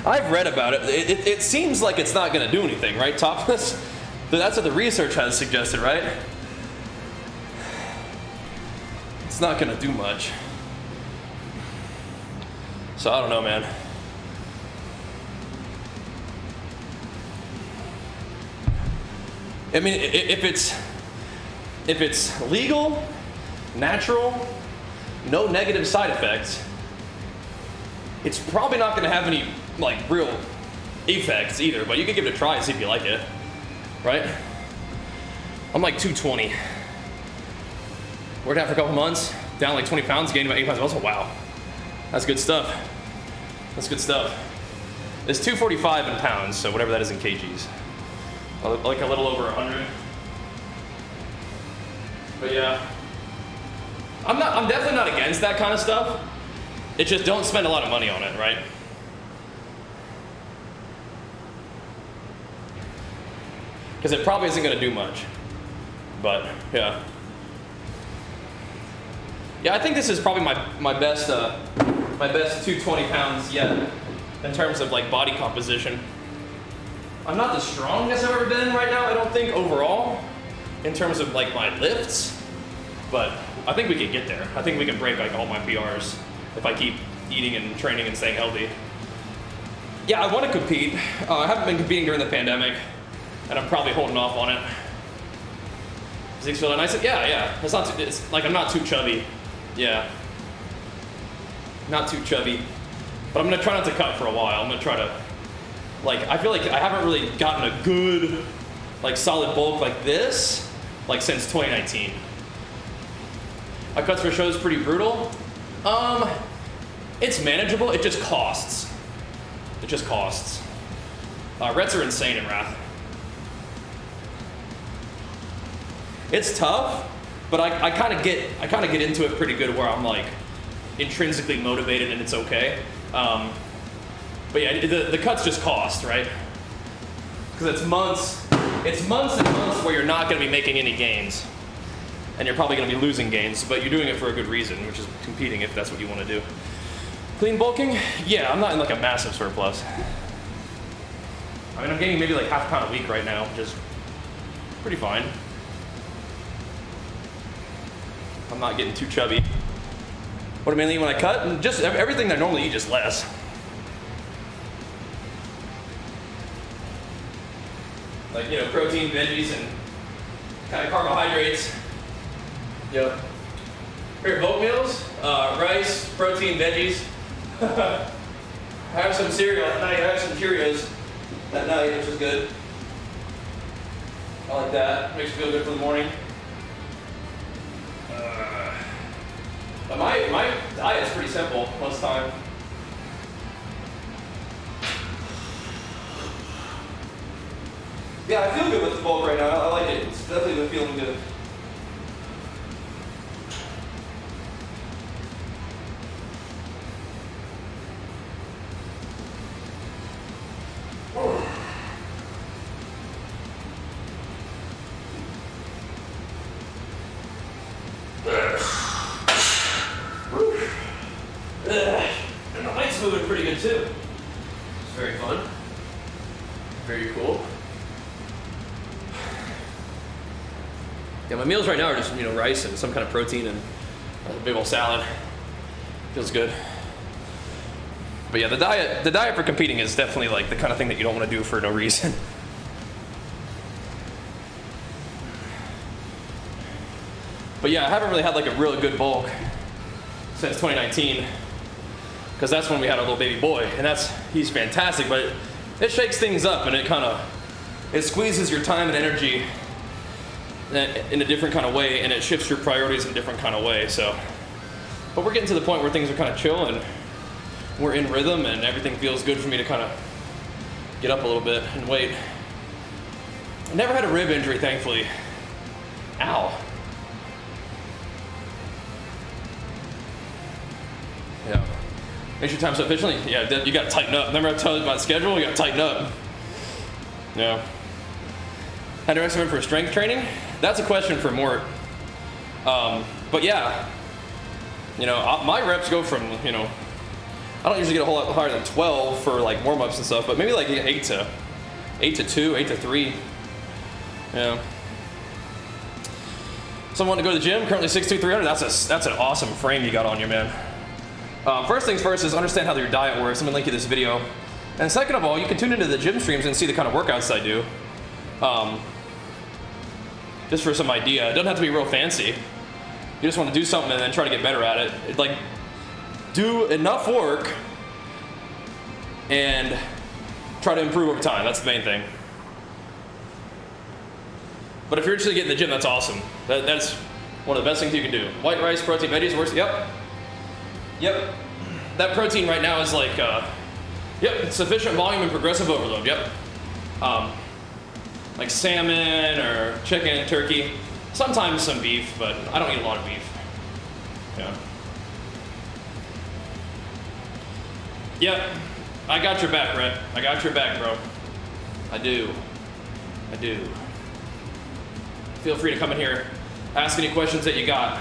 I've read about it. It seems like it's not going to do anything, right? Topless? That's what the research has suggested, right? It's not going to do much. So I don't know, man. I mean, if it's legal, natural, no negative side effects, it's probably not going to have any like real effects either. But you could give it a try and see if you like it, right? I'm like 220. Worked out for a couple months, down like 20 pounds, gained about 8 pounds of muscle. Wow, that's good stuff. That's good stuff. It's 245 in pounds, so whatever that is in kgs. Like a little over 100. But yeah, I'm definitely not against that kind of stuff. It just don't spend a lot of money on it, right? Because it probably isn't going to do much. But yeah. Yeah, I think this is probably my best 220 pounds yet in terms of like body composition. I'm not the strongest I've ever been right now, I don't think, overall, in terms of like my lifts, but I think we can get there. I think we can break like all my PRs if I keep eating and training and staying healthy. Yeah, I want to compete. I haven't been competing during the pandemic, and I'm probably holding off on it. Physique's feeling nice. Yeah. It's like I'm not too chubby. Yeah. Not too chubby. But I'm gonna try not to cut for a while. I'm gonna try to, like, I feel like I haven't really gotten a good, like, solid bulk like this, like, since 2019. My cuts for show is pretty brutal. It's manageable. It just costs. It just costs. Rets are insane in Wrath. It's tough, but I kind of get into it pretty good where I'm like intrinsically motivated and it's okay. But yeah, the cuts just cost, right? Because it's months and months where you're not going to be making any gains, and you're probably going to be losing gains, but you're doing it for a good reason, which is competing if that's what you want to do. Clean bulking? Yeah, I'm not in like a massive surplus. I mean, I'm gaining maybe like half a pound a week right now, which is pretty fine. I'm not getting too chubby. What do I mainly eat when I cut? And just everything I normally eat, just less. Like, you know, protein, veggies, and kind of carbohydrates. Yep. Here, bulk meals, rice, protein, veggies. I have some cereal at night. I have some Cheerios at night, which is good. I like that. Makes me feel good for the morning. But my diet's pretty simple most of the time. Yeah, I feel good with the bulk right now. I like like it. It's definitely been feeling good. And the light's moving pretty good too. It's very fun. Very cool. Yeah, my meals right now are just, rice and some kind of protein and a big old salad. Feels good. But yeah, the diet for competing is definitely like the kind of thing that you don't want to do for no reason. But yeah, I haven't really had like a really good bulk since 2019, because that's when we had our little baby boy, and he's fantastic, but it shakes things up and it squeezes your time and energy in a different kind of way, and it shifts your priorities in a different kind of way. So, but we're getting to the point where things are kind of chill and we're in rhythm, and everything feels good for me to kind of get up a little bit and wait. I never had a rib injury, thankfully. Ow. Yeah. Makes your time so efficiently? Yeah, you gotta tighten up. Remember I told you about schedule? You gotta tighten up. Yeah. How do I recommend for strength training? That's a question for Mort. But yeah, my reps go from, I don't usually get a whole lot higher than 12 for like warm-ups and stuff, but maybe like 8 to 2, 8 to 3. Yeah. Someone to go to the gym, currently 6'2", 300. That's an awesome frame you got on you, man. First things first is understand how your diet works. I'm gonna link you this video. And second of all, you can tune into the gym streams and see the kind of workouts I do. Just for some idea. It doesn't have to be real fancy. You just want to do something and then try to get better at it. Like, do enough work and try to improve over time. That's the main thing. But if you're interested in getting in the gym, that's awesome. That's one of the best things you can do. White rice, protein, veggies, works. Yep. That protein right now is like, sufficient volume and progressive overload. Yep. Like salmon or chicken, turkey. Sometimes some beef, but I don't eat a lot of beef. Yeah. Yep. I got your back, Rhett. I got your back, bro. I do. Feel free to come in here, ask any questions that you got.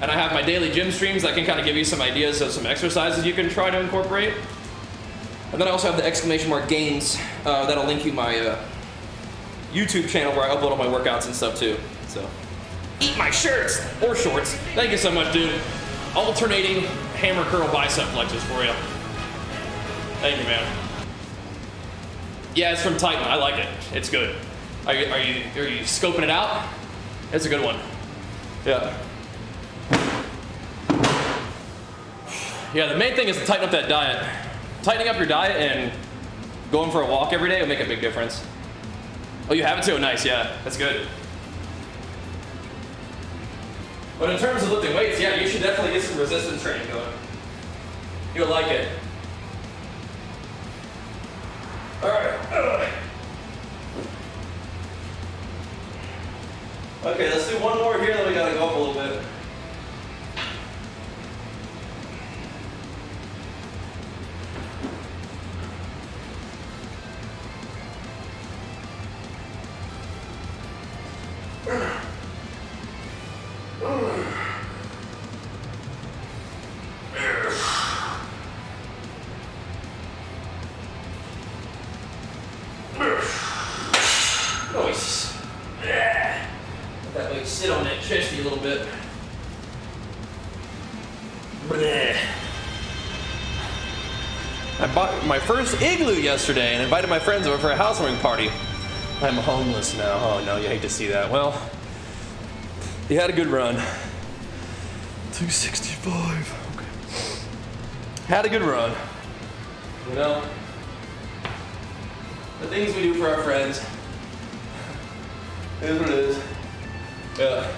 And I have my daily gym streams that can kind of give you some ideas of some exercises you can try to incorporate. And then I also have the exclamation mark gains that'll link you my YouTube channel where I upload all my workouts and stuff too. So, eat my shirts or shorts. Thank you so much, dude. Alternating hammer curl bicep flexors for you. Thank you, man. Yeah, it's from Titan. I like it. It's good. Are you scoping it out? It's a good one. Yeah. Yeah, the main thing is to tighten up that diet. Tightening up your diet and going for a walk every day will make a big difference. Oh, you have it too? Nice, yeah, that's good. But in terms of lifting weights, yeah, you should definitely get some resistance training going. You'll like it. All right. Okay, let's do one more here, then we gotta go up a little bit. Nice. Let that weight sit on that chesty a little bit. I bought my first igloo yesterday and invited my friends over for a housewarming party. I'm homeless now. Oh no, you hate to see that. Well, he had a good run. 265. Okay. Had a good run. You know, the things we do for our friends is what it is. Yeah.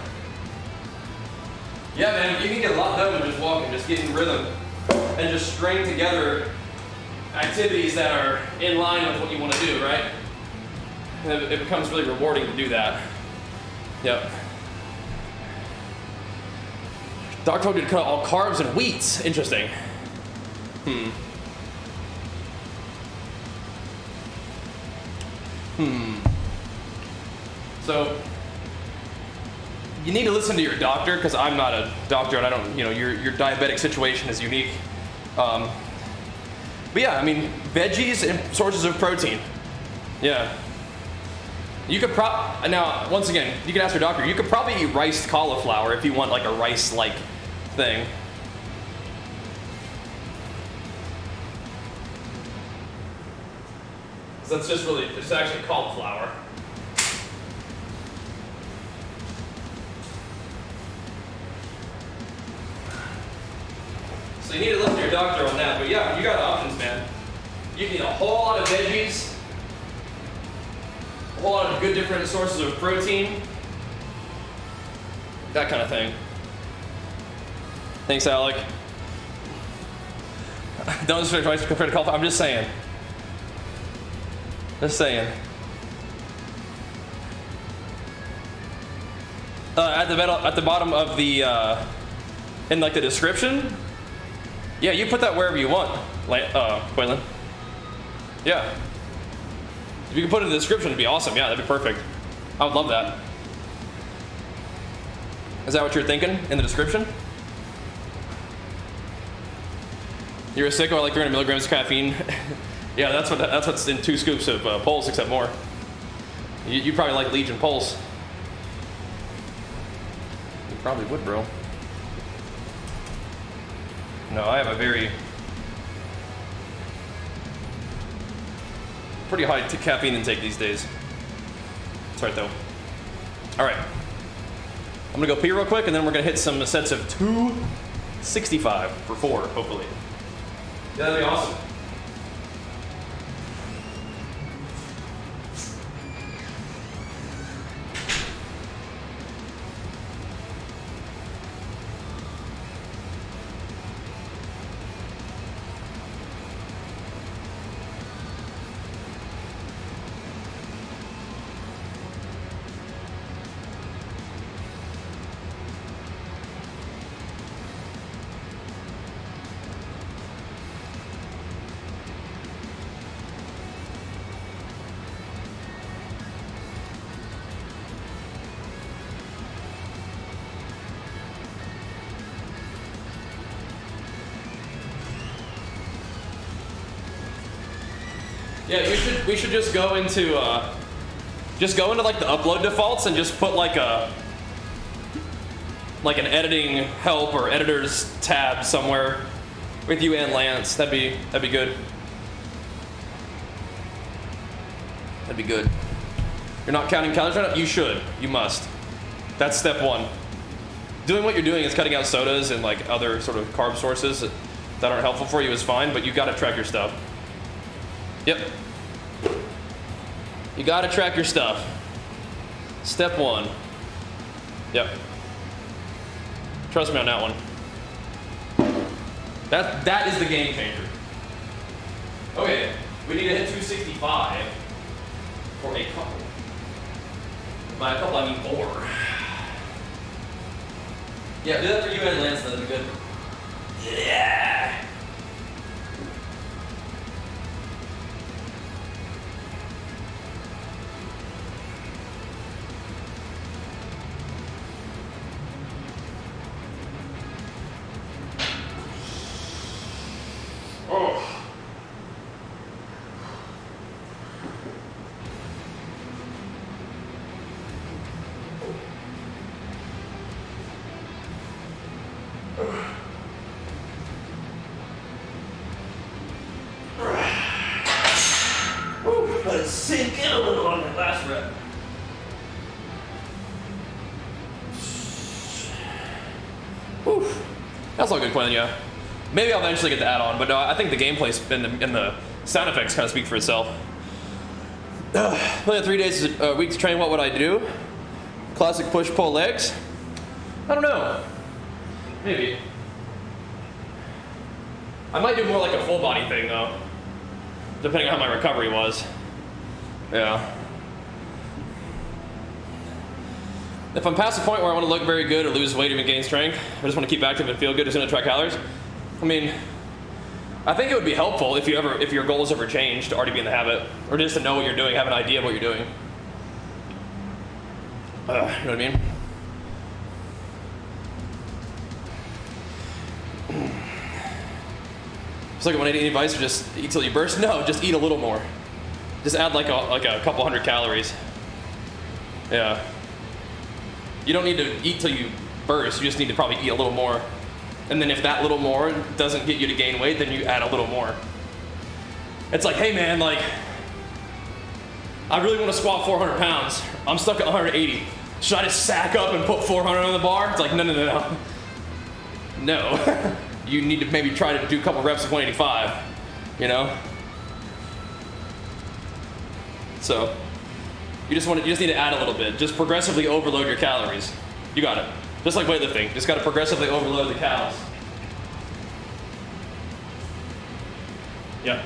Yeah, man, you can get a lot done with just walking, just getting rhythm, and just string together activities that are in line with what you want to do, right? And it becomes really rewarding to do that. Yep. Doctor told you to cut out all carbs and wheats. Interesting. So, you need to listen to your doctor, because I'm not a doctor and I don't, your diabetic situation is unique. But yeah, I mean, veggies and sources of protein. Yeah. You could now, once again, you can ask your doctor, you could probably eat riced cauliflower if you want like a rice-like thing. So that's just really, it's actually cauliflower. So you need to listen to your doctor on that, but yeah, you got options, man. You can eat a whole lot of veggies, a whole lot of good different sources of protein, that kind of thing. Thanks, Alec. Don't listen to advice compared to cauliflower. I'm just saying. Just saying. At the bottom of the in like the description. Yeah, you put that wherever you want, Quaylen. Yeah. If you can put it in the description, it'd be awesome. Yeah, that'd be perfect. I would love that. Is that what you're thinking in the description? You're a sicko. I like 300 milligrams of caffeine. Yeah, that's what's in 2 scoops of Pulse, except more. You probably like Legion Pulse. You probably would, bro. No, I have a pretty high caffeine intake these days. That's right, though. All right. I'm gonna go pee real quick, and then we're gonna hit some sets of 265 for 4, hopefully. Yeah, that'd be awesome. Yeah, we should just go into like the upload defaults and just put like an editing help or editors tab somewhere with you and Lance. That'd be good. That'd be good. You're not counting calories right now? You should. You must. That's step 1. Doing what you're doing is cutting out sodas and like other sort of carb sources that aren't helpful for you is fine, but you gotta track your stuff. Yep. You gotta track your stuff. Step 1. Yep. Trust me on that one. That is the game changer. Okay, we need to hit 265 for a couple. By a couple, I mean 4. Yeah, do that for you and Lance, that'd be good. Yeah! Let it sink in a little on that last rep. Whew. That's all good, Quinn, yeah. Maybe I'll eventually get the add-on, but no, I think the gameplay and the sound effects kind of speak for itself. Only 3 days a week to train, what would I do? Classic push-pull legs? I don't know. Maybe. I might do more like a full body thing, though. Depending on how my recovery was. Yeah. If I'm past the point where I want to look very good or lose weight, even gain strength, I just want to keep active and feel good, just gonna track calories. I mean, I think it would be helpful if your goals ever change to already be in the habit, or just to know what you're doing, have an idea of what you're doing. You know what I mean? It's like, when I need any advice, or just eat till you burst? No, just eat a little more. Just add like a couple hundred calories. Yeah. You don't need to eat till you burst. You just need to probably eat a little more. And then if that little more doesn't get you to gain weight, then you add a little more. It's like, hey man, like, I really want to squat 400 pounds. I'm stuck at 180. Should I just sack up and put 400 on the bar? It's like, no. No. You need to maybe try to do a couple reps of 185, you know? So, you just need to add a little bit. Just progressively overload your calories. You got it. Just like weightlifting, just got to progressively overload the calories. Yeah.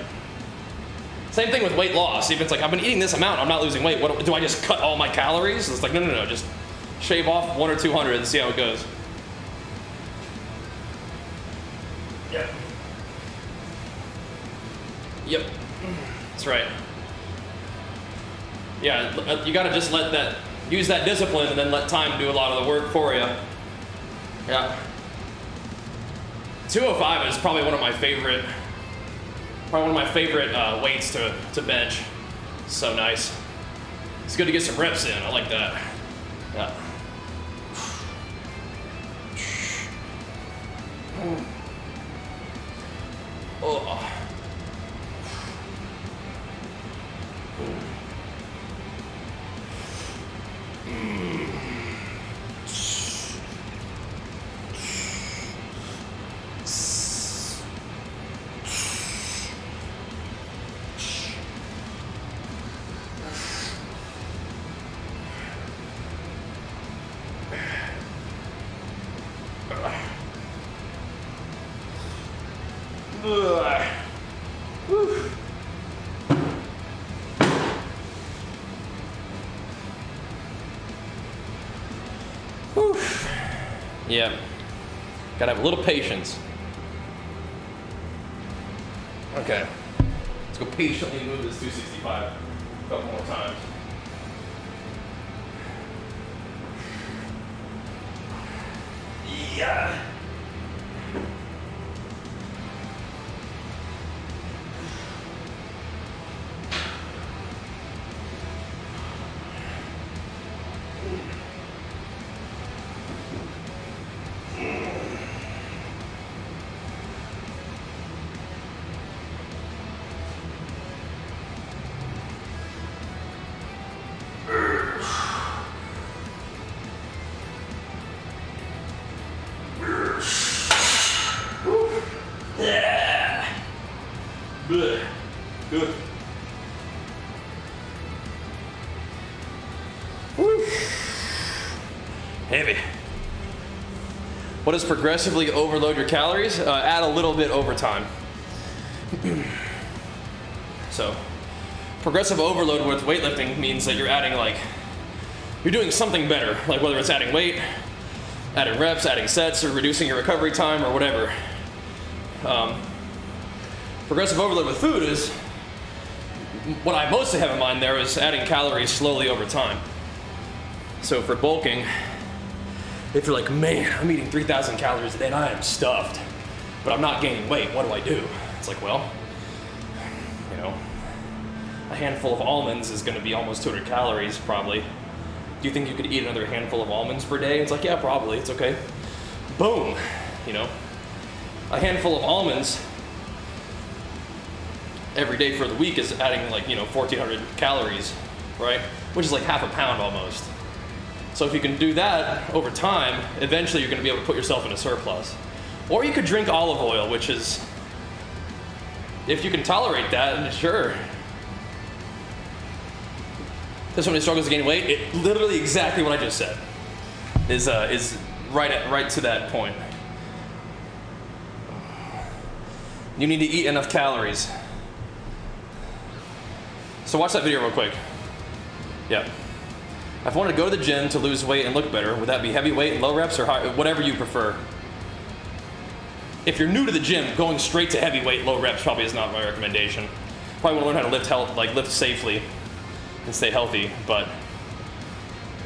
Same thing with weight loss. If it's like, I've been eating this amount, I'm not losing weight. What do I just cut all my calories? It's like, no. Just shave off 100 or 200 and see how it goes. Yep. That's right. Yeah, you gotta just use that discipline and then let time do a lot of the work for you. Yeah. 205 is probably one of my favorite weights to bench. So nice. It's good to get some reps in. I like that. Yeah. Oh. Yeah, gotta have a little patience. Okay, let's go patiently move this 265 a couple more times. Yeah. Good. Woo. Heavy. What does progressively overload your calories? Add a little bit over time. So, progressive overload with weightlifting means that you're adding you're doing something better, like whether it's adding weight, adding reps, adding sets, or reducing your recovery time, or whatever. Progressive overload with food is, what I mostly have in mind there is adding calories slowly over time. So for bulking, if you're like, man, I'm eating 3,000 calories a day and I am stuffed, but I'm not gaining weight, what do I do? It's like, well, a handful of almonds is gonna be almost 200 calories probably. Do you think you could eat another handful of almonds per day? It's like, yeah, probably, it's okay. Boom, a handful of almonds every day for the week is adding 1,400 calories, right? Which is like half a pound almost. So if you can do that over time, eventually you're gonna be able to put yourself in a surplus. Or you could drink olive oil, which is, if you can tolerate that, then sure. This somebody struggles to gain weight, it literally exactly what I just said is right to that point. You need to eat enough calories. So watch that video real quick. Yeah. I've wanted to go to the gym to lose weight and look better. Would that be heavy weight, low reps, or high, whatever you prefer? If you're new to the gym, going straight to heavy weight, low reps probably is not my recommendation. Probably want to learn how to lift safely and stay healthy. But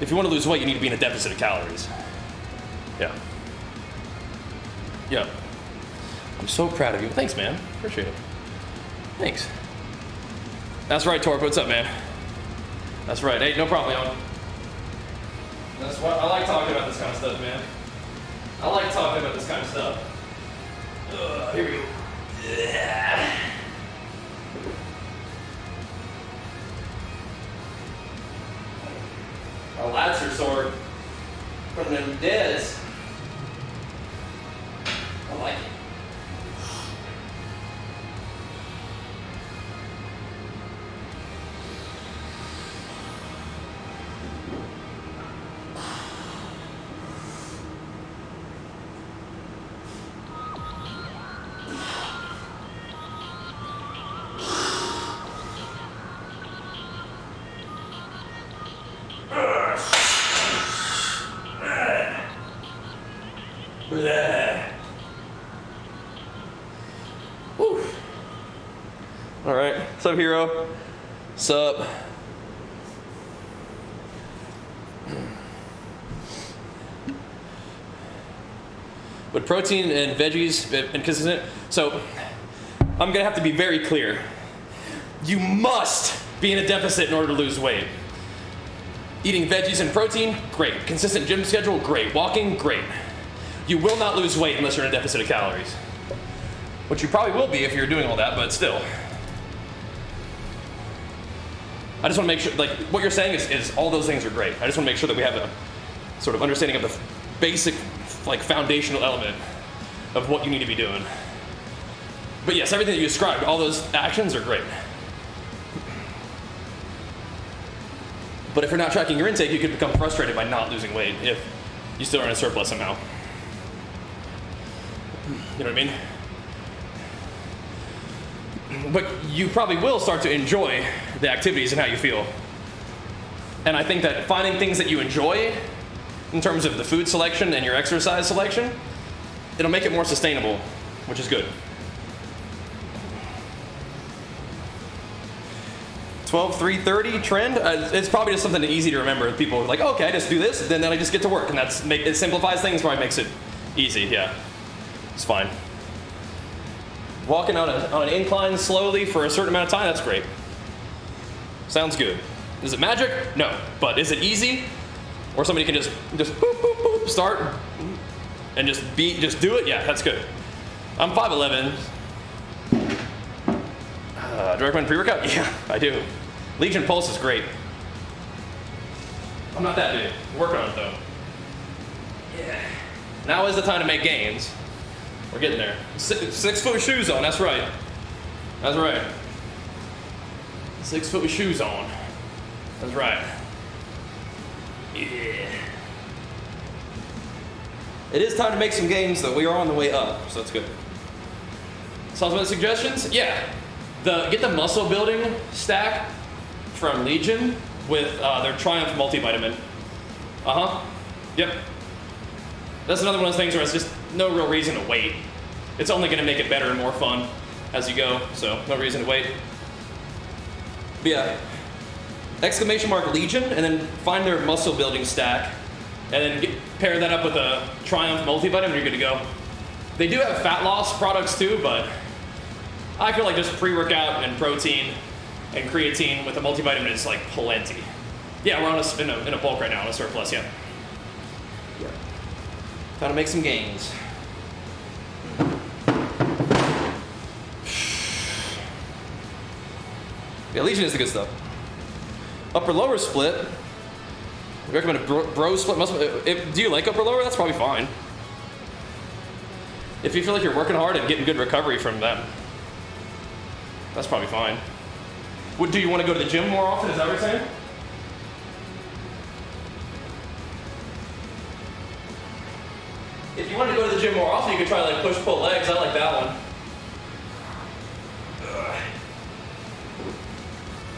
if you want to lose weight, you need to be in a deficit of calories. Yeah. Yeah. I'm so proud of you. Thanks, man. Appreciate it. Thanks. That's right, Torp. What's up, man? That's right. Hey, no problem, y'all. That's what I like talking about this kind of stuff, man. I like talking about this kind of stuff. Here we go. Yeah. Our lats are sore from them deads. I like it. Woo. All right, what's up, hero? Sup? Would protein and veggies be inconsistent? So I'm gonna have to be very clear. You must be in a deficit in order to lose weight. Eating veggies and protein, great. Consistent gym schedule, great. Walking, great. You will not lose weight unless you're in a deficit of calories. Which you probably will be if you're doing all that, but still. I just want to make sure, like, what you're saying is all those things are great. I just want to make sure that we have a sort of understanding of the basic, like, foundational element of what you need to be doing. But yes, everything that you described, all those actions are great. But if you're not tracking your intake, you could become frustrated by not losing weight if you still are in a surplus somehow. You know what I mean? But you probably will start to enjoy the activities and how you feel. And I think that finding things that you enjoy in terms of the food selection and your exercise selection, it'll make it more sustainable, which is good. 12-3-30 trend, it's probably just something easy to remember. People are like, oh, okay, I just do this, then I just get to work. And it simplifies things, probably makes it easy, yeah. It's fine. Walking on an incline slowly for a certain amount of time, that's great. Sounds good. Is it magic? No. But is it easy? Or somebody can just boop, boop, boop, start and just do it? Yeah, that's good. I'm 5'11". Do I recommend pre-workout? Yeah, I do. Legion Pulse is great. I'm not that big. Working on it though. Yeah. Now is the time to make gains. We're getting there. 6-foot shoes on, that's right. That's right. 6 foot with shoes on. That's right. Yeah. It is time to make some gains though. We are on the way up, so that's good. Supplement suggestions? Yeah. Get the muscle building stack from Legion with their Triumph multivitamin. Yep. That's another one of those things where it's just no real reason to wait. It's only going to make it better and more fun as you go, so no reason to wait. But yeah, ! Legion, and then find their muscle building stack, and then pair that up with a Triumph multivitamin, you're good to go. They do have fat loss products too, but I feel like just pre-workout and protein and creatine with a multivitamin is like plenty. Yeah, we're in a bulk right now, on a surplus, yeah. Time to make some gains. Yeah, Legion is the good stuff. Upper lower split. I recommend a bro split. Do you like upper lower? That's probably fine. If you feel like you're working hard and getting good recovery from them, that's probably fine. Do you want to go to the gym more often? Is that what you're saying? If you want to go to the gym more often, you could try like push-pull legs. I like that one.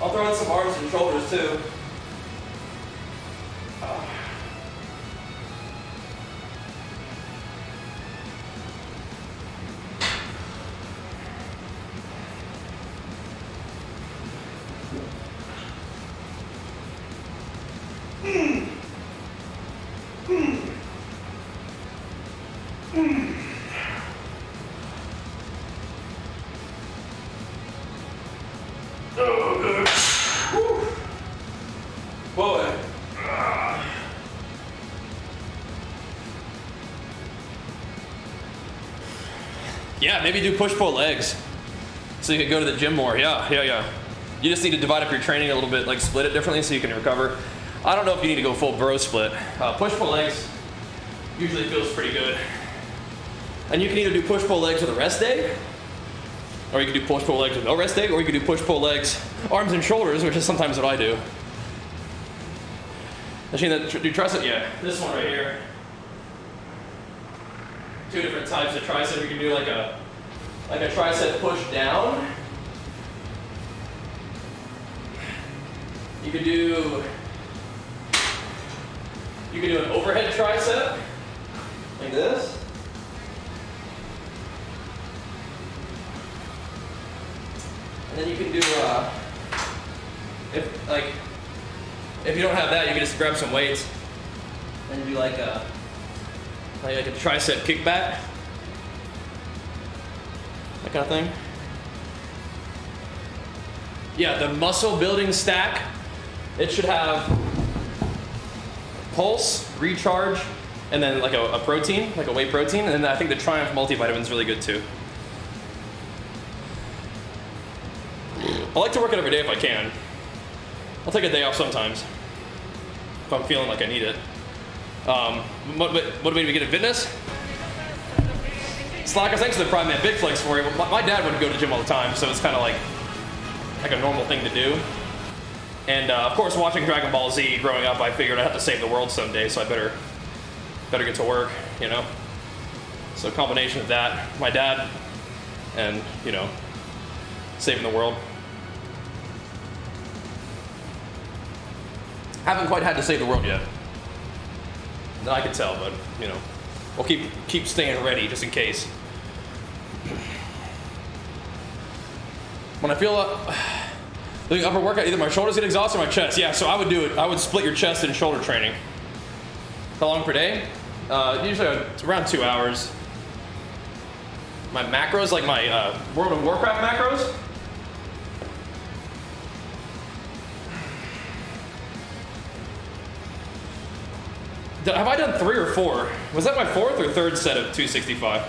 I'll throw in some arms and shoulders too. Yeah, maybe do push-pull legs. So you can go to the gym more. Yeah. You just need to divide up your training a little bit, like split it differently so you can recover. I don't know if you need to go full bro split. Push-pull legs usually feels pretty good. And you can either do push-pull legs with a rest day, or you can do push-pull legs with no rest day, or you can do push-pull legs, arms and shoulders, which is sometimes what I do. Machine that do tricep, yeah. This one right here. 2 different types of tricep. You can do like a tricep push down. You could do an overhead tricep like this. And then you can do if you don't have that, you can just grab some weights and do like a tricep kickback. That kind of thing. Yeah, the muscle building stack, it should have pulse, recharge, and then like a protein, like a whey protein. And then I think the Triumph multivitamin is really good too. I like to work it every day if I can. I'll take a day off sometimes if I'm feeling like I need it. Motivated me to get in fitness? Slackers, thanks for the Prime Man Big Flex for you. My dad wouldn't go to the gym all the time, so it's kind of like a normal thing to do. And of course, watching Dragon Ball Z growing up, I figured I'd have to save the world someday, so I better get to work, you know? So a combination of that, my dad, and, you know, saving the world. Haven't quite had to save the world yet. That I can tell, but, you know, we'll keep staying ready just in case. When I feel doing upper workout, either my shoulders get exhausted or my chest. Yeah, so I would split your chest and shoulder training. How long per day? Usually around 2 hours. My macros, like my World of Warcraft macros. Have I done 3 or 4? Was that my 4th or 3rd set of 265?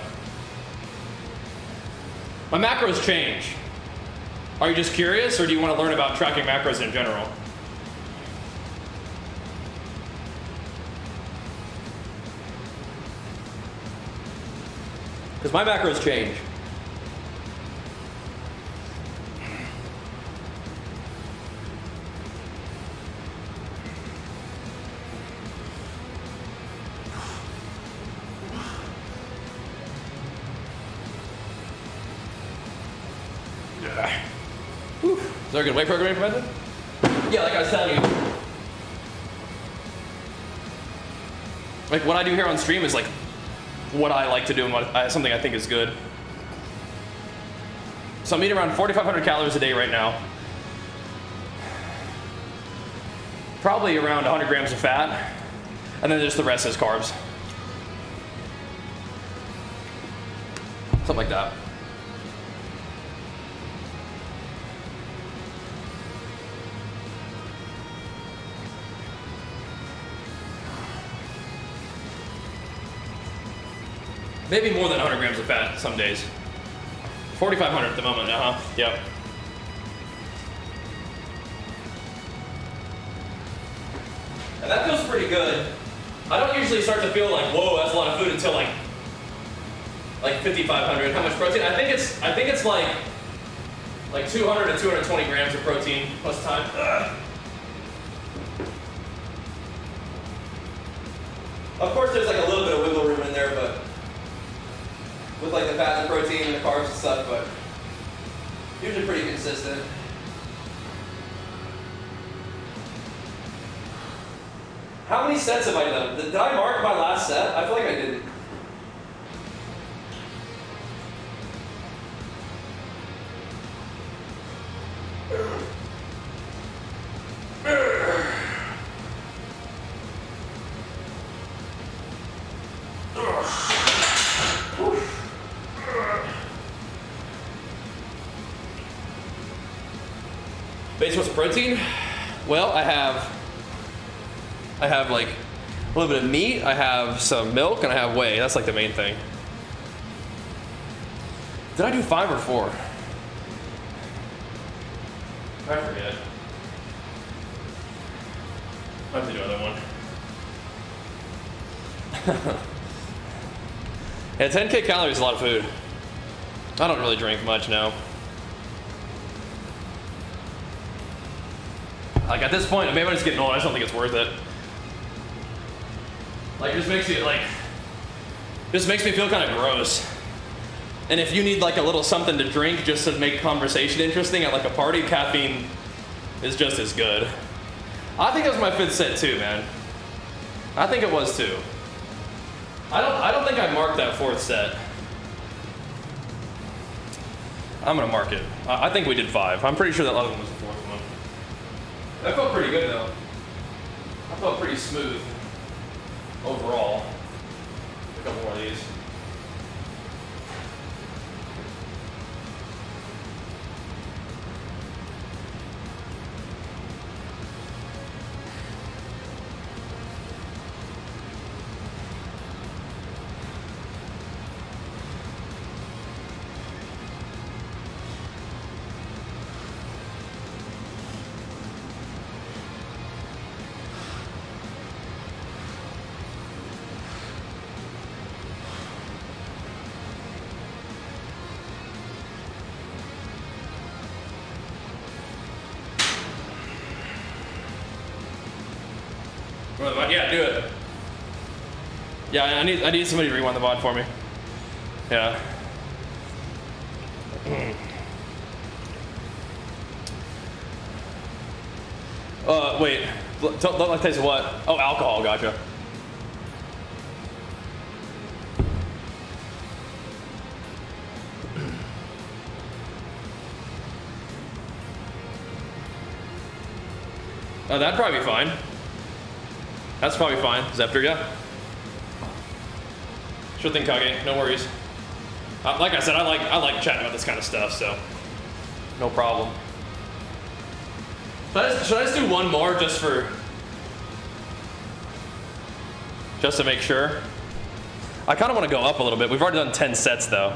My macros change. Are you just curious, or do you want to learn about tracking macros in general? Because my macros change. Is there a good weight program implemented? Yeah, like I was telling you. Like what I do here on stream is like what I like to do and something I think is good. So I'm eating around 4,500 calories a day right now. Probably around 100 grams of fat. And then just the rest is carbs. Something like that. Maybe more than 100 grams of fat some days. 4,500 at the moment, yep. And that feels pretty good. I don't usually start to feel like, whoa, that's a lot of food until like 5,500. How much protein? I think it's like 200 to 220 grams of protein plus time. Ugh. Of course, there's like a little bit of wiggle room in there, but with like the fat and the protein and the carbs and stuff, but usually pretty consistent. How many sets have I done? Did I mark my last set? I feel like I didn't. Base source of protein? Well, I have like a little bit of meat, I have some milk, and I have whey. That's like the main thing. Did I do 5 or 4? I forget. I have to do another one. Yeah, 10K calories is a lot of food. I don't really drink much now. Like at this point, maybe I'm just getting old. I just don't think it's worth it. Like it just makes you just makes me feel kind of gross. And if you need like a little something to drink just to make conversation interesting at like a party, caffeine is just as good. I think that was my 5th set too, man. I think it was too. I don't think I marked that 4th set. I'm gonna mark it. I think we did 5. I'm pretty sure that other one was the 4th one. That felt pretty good though. I felt pretty smooth overall. A couple more of these. Yeah, do it. Yeah, I need somebody to rewind the VOD for me. Yeah. Wait. Let me taste what? Oh, alcohol. Gotcha. That'd probably be fine. That's probably fine. Zepter, yeah. Sure thing, Kage. No worries. Like I said, I like chatting about this kind of stuff, so no problem. Should I just do one more just to make sure? I kind of want to go up a little bit. We've already done 10 sets though.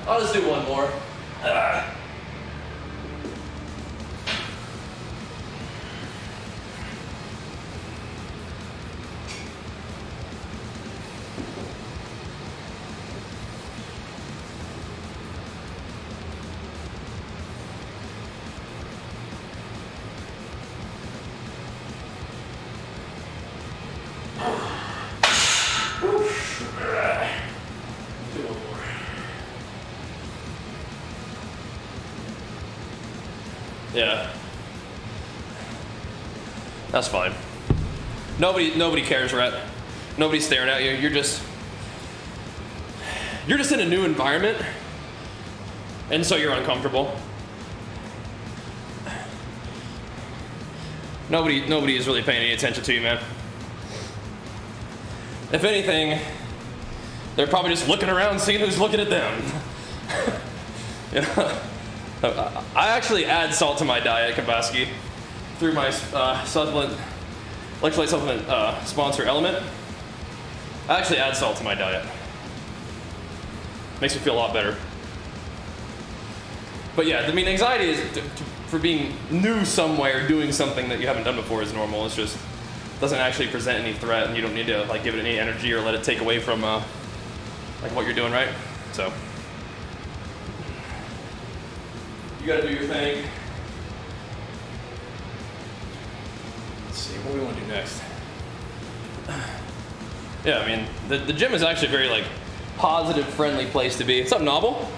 I'll just do one more. Yeah. That's fine. Nobody cares, Rhett. Nobody's staring at you. You're just in a new environment, and so you're uncomfortable. Nobody is really paying any attention to you, man. If anything, they're probably just looking around, seeing who's looking at them. You know? I actually add salt to my diet, Kabaski, through my electrolyte supplement sponsor, Element. I actually add salt to my diet. Makes me feel a lot better. But yeah, I mean, anxiety is for being new somewhere, doing something that you haven't done before is normal. It's just doesn't actually present any threat, and you don't need to like give it any energy or let it take away from like what you're doing, right? So. You gotta do your thing. Let's see, what do we want to do next? Yeah, I mean, the gym is actually a very like positive, friendly place to be. It's something novel,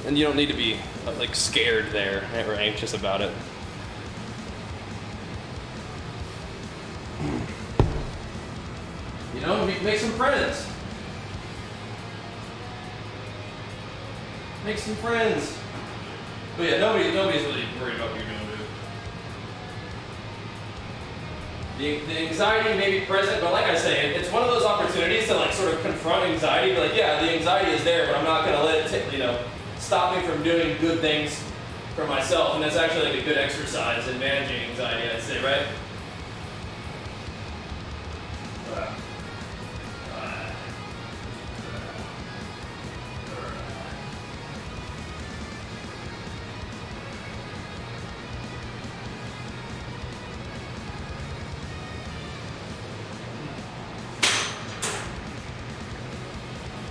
and you don't need to be like scared there or anxious about it. You know, make some friends. Make some friends. But yeah, nobody's really worried about what you're doing, dude. The anxiety may be present, but like I say, it's one of those opportunities to like sort of confront anxiety. Be like, yeah, the anxiety is there, but I'm not gonna let it, stop me from doing good things for myself, and that's actually like a good exercise in managing anxiety, I'd say, right?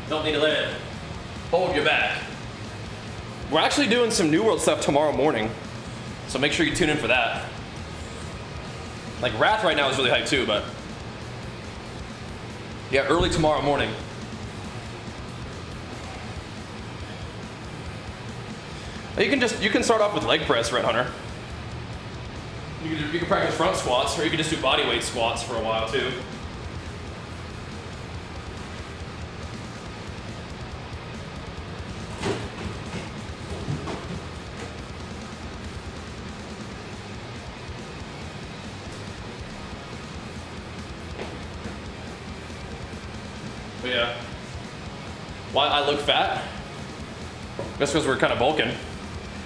Don't need to let it hold your back. We're actually doing some New World stuff tomorrow morning, so make sure you tune in for that. Like Wrath right now is really hyped too, but yeah, early tomorrow morning. You can start off with leg press, Red Hunter. You can practice front squats, or you can just do body weight squats for a while too. But yeah, why I look fat? That's because we're kind of bulking.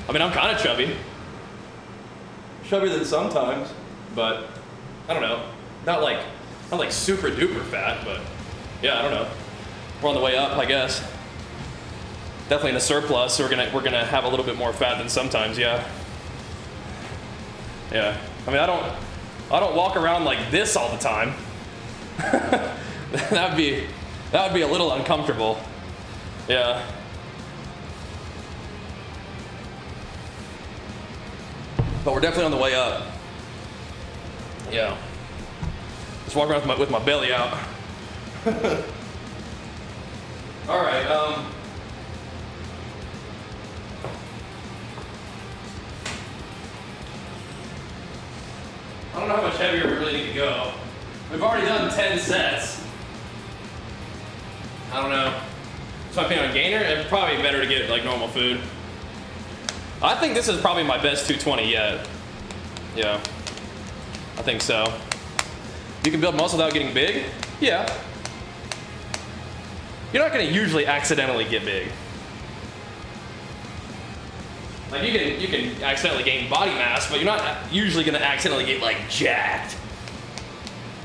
I mean, I'm kind of chubby. Chubbier than sometimes, but I don't know. Not like super duper fat, but yeah, I don't know. We're on the way up, I guess. Definitely in a surplus, so we're gonna have a little bit more fat than sometimes, yeah. Yeah. I mean, I don't walk around like this all the time. That would be a little uncomfortable. Yeah. But we're definitely on the way up. Yeah. Just walk around with my belly out. All right. I don't know how much heavier we really need to go. We've already done 10 sets. I don't know. So I on gainer, it's probably better to get like normal food. I think this is probably my best 220 yet. Yeah, I think so. You can build muscle without getting big? Yeah. You're not gonna usually accidentally get big. Like you can accidentally gain body mass, but you're not usually gonna accidentally get like jacked.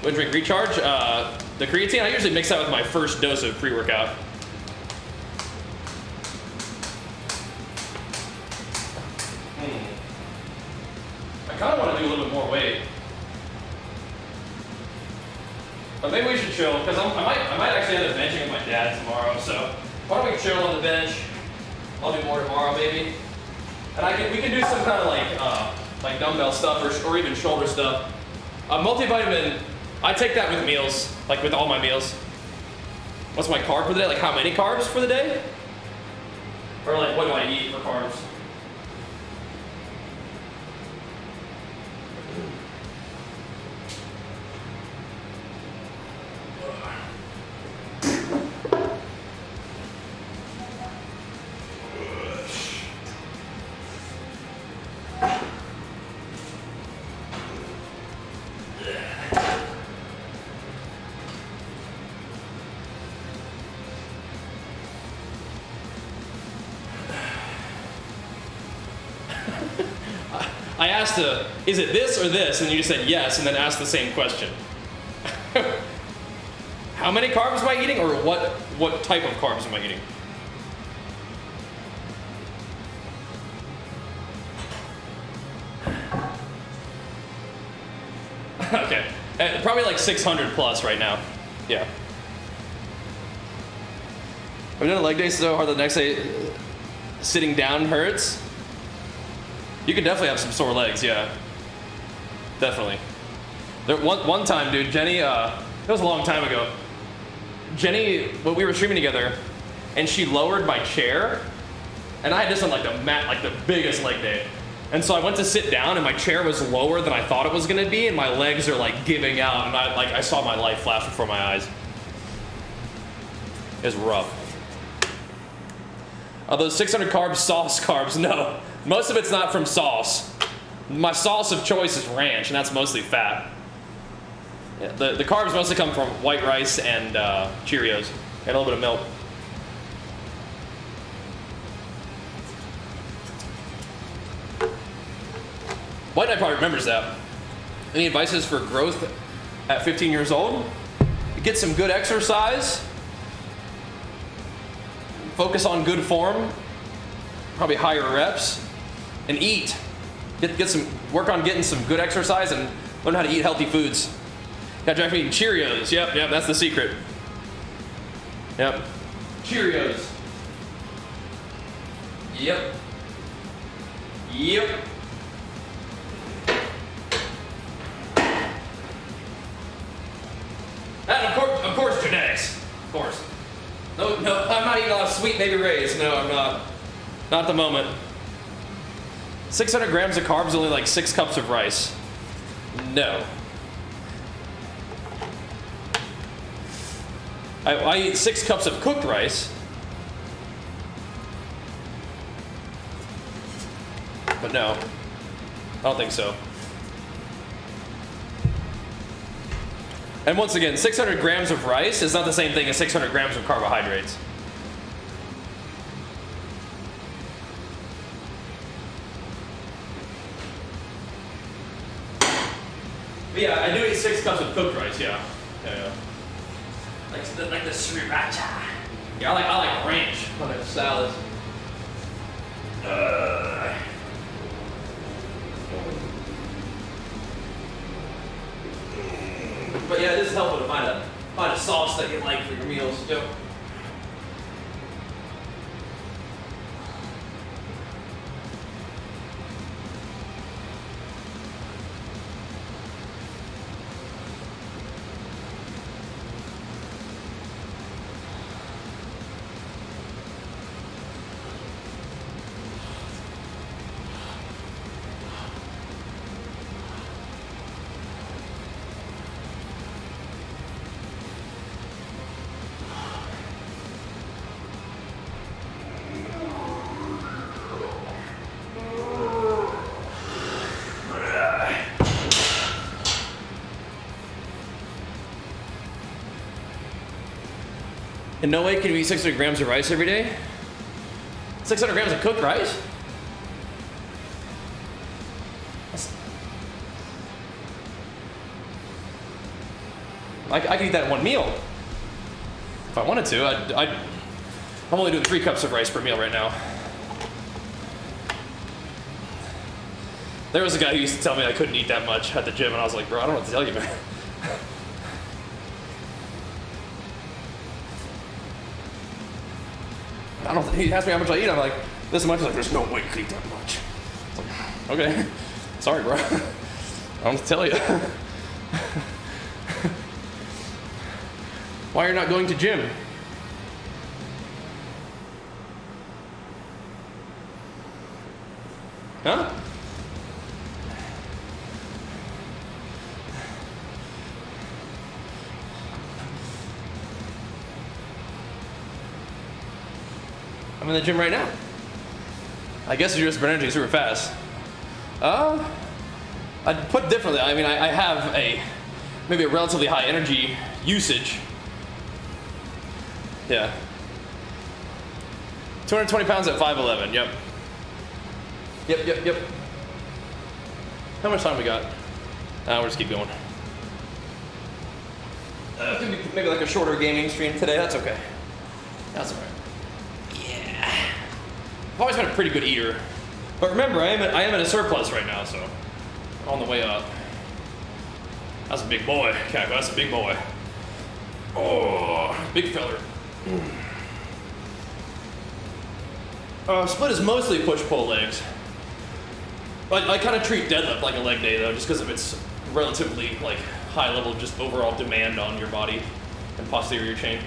When drink recharge, the creatine, I usually mix that with my first dose of pre-workout. I kind of want to do a little bit more weight. But maybe we should chill, because I might actually end up benching with my dad tomorrow, so why don't we chill on the bench? I'll do more tomorrow, maybe. And we can do some kind of like dumbbell stuff or even shoulder stuff. Multivitamin, I take that with meals, like with all my meals. What's my carb for the day? Like how many carbs for the day? Or like what do I eat for carbs? I asked is it this or this? And you just said yes, and then asked the same question. How many carbs am I eating, or what type of carbs am I eating? Okay, probably like 600 plus right now. Yeah. I've done a leg day so hard the next day sitting down hurts. You can definitely have some sore legs, yeah. Definitely. One time, dude, Jenny, it was a long time ago. Jenny, when we were streaming together, and she lowered my chair, and I had this on like the biggest leg day. And so I went to sit down, and my chair was lower than I thought it was gonna be, and my legs are like giving out, and I saw my life flash before my eyes. It was rough. Are those 600 carbs sauce carbs? No. Most of it's not from sauce. My sauce of choice is ranch, and that's mostly fat. Yeah, the carbs mostly come from white rice and Cheerios, and a little bit of milk. White Knight probably remembers that. Any advices for growth at 15 years old? Get some good exercise. Focus on good form. Probably higher reps. And eat. Work on getting some good exercise and learn how to eat healthy foods. Got to try eating Cheerios. Yep, that's the secret. Yep. Cheerios. Yep. And of course, genetics. Of course. No, I'm not eating a lot of sweet baby rays. No, I'm not. Not at the moment. 600 grams of carbs, only like 6 cups of rice. No. I eat 6 cups of cooked rice. But no, I don't think so. And once again, 600 grams of rice is not the same thing as 600 grams of carbohydrates. But yeah, I do eat 6 cups of cooked rice, yeah. Like the sriracha. Yeah, I like ranch on a salad. But yeah, it is helpful to find a sauce that you like for your meals. Yep. In no way can you eat 600 grams of rice every day. 600 grams of cooked rice? I could eat that in one meal. If I wanted to. I'm only doing 3 cups of rice per meal right now. There was a guy who used to tell me I couldn't eat that much at the gym, and I was like, bro, I don't know what to tell you, man. He asked me how much I eat. I'm like, this much. He's like, there's no way you can eat that much. I was like, okay, sorry, bro. I don't know what to tell you. Why you're not going to gym? Huh? I'm in the gym right now. I guess you just burn energy super fast. I'd put differently. I mean, I have maybe a relatively high energy usage. Yeah. 220 pounds at 5'11", yep. Yep. How much time we got? We'll just keep going. Maybe like a shorter gaming stream today, that's okay. That's all right. I've always been a pretty good eater. But remember, I am in a surplus right now, so on the way up. That's a big boy, Caco, that's a big boy. Oh, big feller. Split is mostly push-pull legs. I kind of treat deadlift like a leg day though, just because of its relatively high level just overall demand on your body and posterior chain.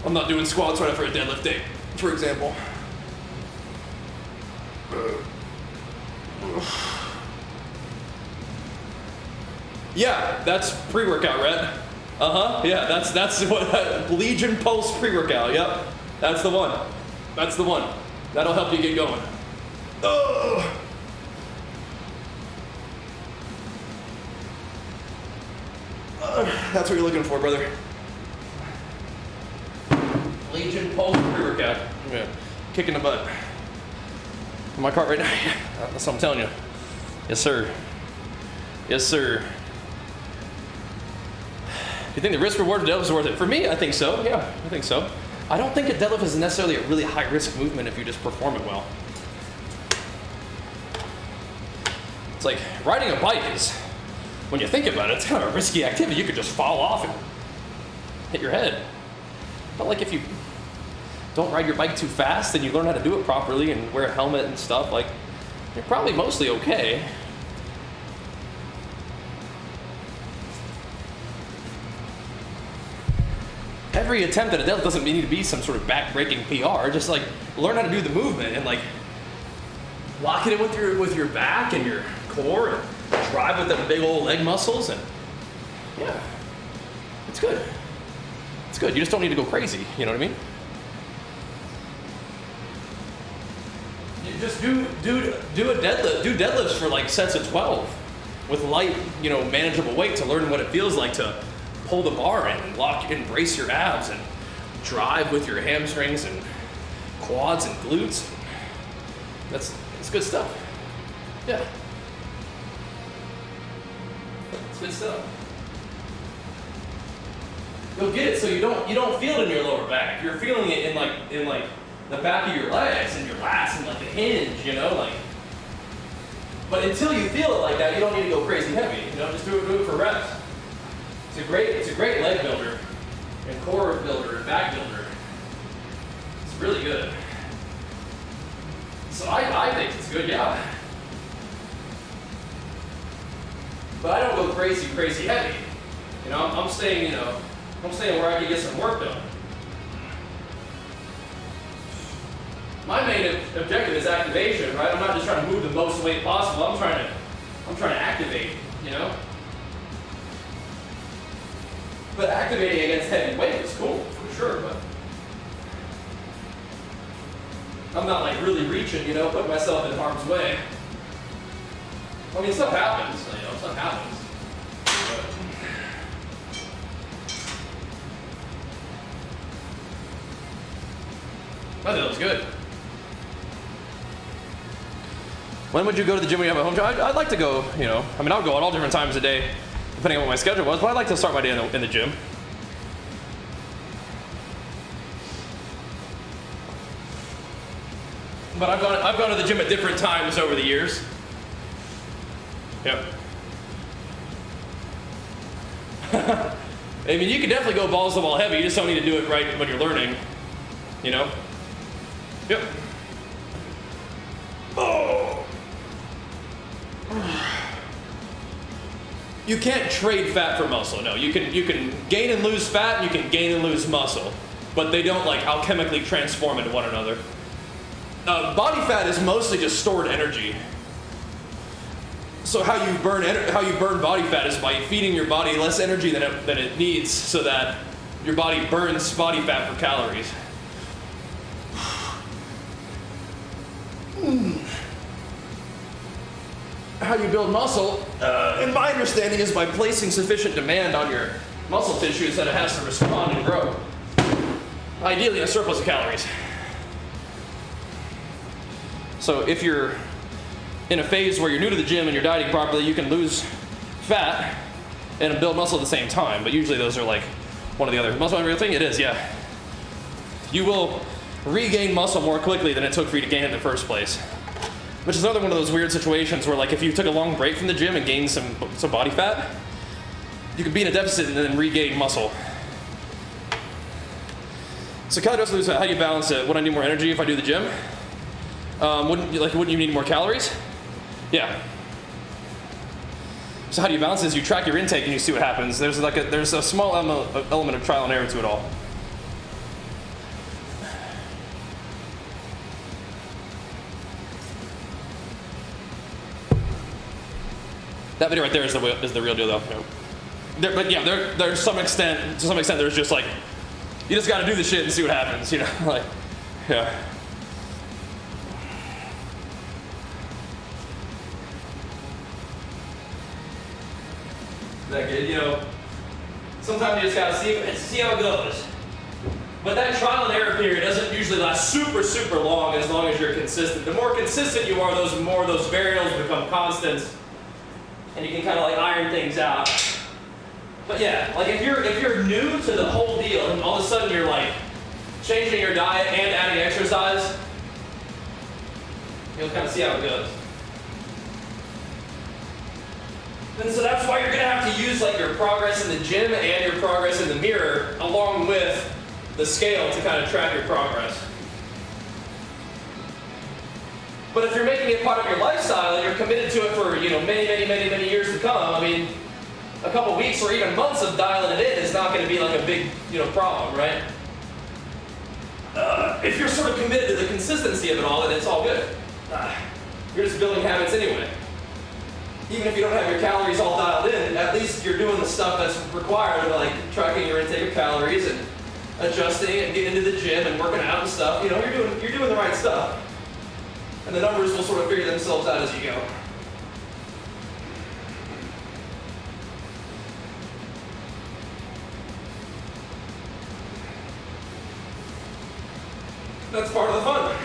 I'm not doing squats right after a deadlift day, for example. Yeah, that's pre-workout, Rhett. Yeah, that's what Legion Pulse pre-workout. Yep, that's the one. That's the one. That'll help you get going. That's what you're looking for, brother. Legion Pulse pre-workout. Yeah, kicking the butt. In my cart right now. That's what I'm telling you. Yes, sir. Yes, sir. Do you think the risk reward of deadlift is worth it? For me, I think so. Yeah, I think so. I don't think a deadlift is necessarily a really high risk movement if you just perform it well. It's like riding a bike is, when you think about it, it's kind of a risky activity. You could just fall off and hit your head. But like if you don't ride your bike too fast and you learn how to do it properly and wear a helmet and stuff, like you're probably mostly okay. Every attempt at a deadlift doesn't need to be some sort of back-breaking PR. Just like learn how to do the movement and like lock it in with your back and your core and drive with them big old leg muscles, and yeah, it's good. It's good. You just don't need to go crazy. You know what I mean? You just do a deadlift. Do deadlifts for like sets of 12 with light, manageable weight to learn what it feels like to pull the bar in and lock and brace your abs and drive with your hamstrings and quads and glutes. It's good stuff. Yeah. It's good stuff. You'll get it so you don't feel it in your lower back. You're feeling it in like the back of your legs and your lats and like the hinge, But until you feel it like that, you don't need to go crazy heavy. Just do it for reps. It's a great leg builder and core builder and back builder. It's really good. So I think it's good, yeah. But I don't go crazy heavy. I'm staying where I can get some work done. My main objective is activation, right? I'm not just trying to move the most weight possible. I'm trying to activate, But activating against heavy weight is cool, for sure, but I'm not like really reaching, putting myself in harm's way. I mean, stuff happens, stuff happens. But I think that was good. When would you go to the gym when you have a home gym? I'd like to go, I'll go at all different times of day, depending on what my schedule was, but I'd like to start my day in the gym. But I've gone to the gym at different times over the years. Yep. I mean, you can definitely go balls to the wall heavy. You just don't need to do it right when you're learning. Yep. Oh. You can't trade fat for muscle. No, you can gain and lose fat, and you can gain and lose muscle, but they don't like alchemically transform into one another. Body fat is mostly just stored energy. So how you burn body fat is by feeding your body less energy than it needs, so that your body burns body fat for calories. How you build muscle, in my understanding, is by placing sufficient demand on your muscle tissues that it has to respond and grow. Ideally in a surplus of calories. So if you're in a phase where you're new to the gym and you're dieting properly, you can lose fat and build muscle at the same time. But usually those are like one or the other. Muscle and real thing? It is, yeah. You will regain muscle more quickly than it took for you to gain it in the first place. Which is another one of those weird situations where, like, if you took a long break from the gym and gained some body fat, you could be in a deficit and then regain muscle. So calorie deficit lose fat, how do you balance it? Would I need more energy if I do the gym? Wouldn't you need more calories? Yeah. So how do you balance this? You track your intake and you see what happens. There's a small element of trial and error to it all. That video right there is the real deal, though. To some extent, there's just like, you just got to do the shit and see what happens, like, yeah. That good, sometimes you just got to see how it goes. But that trial and error period doesn't usually last super, super long as you're consistent. The more consistent you are, the more those variables become constants. and you can kind of like iron things out. But yeah, like if you're new to the whole deal and all of a sudden you're like changing your diet and adding exercise, you'll kind of see how it goes. And so that's why you're gonna have to use like your progress in the gym and your progress in the mirror along with the scale to kind of track your progress. But if you're making it part of your lifestyle and you're committed to it for, you know, many years to come, I mean, a couple weeks or even months of dialing it in is not going to be like a big, you know, problem, right? If you're sort of committed to the consistency of it all, then it's all good. You're just building habits anyway. Even if you don't have your calories all dialed in, at least you're doing the stuff that's required, like tracking your intake of calories and adjusting and getting into the gym and working out and stuff. You know, you're doing the right stuff. And the numbers will sort of figure themselves out as you go. That's part of the fun.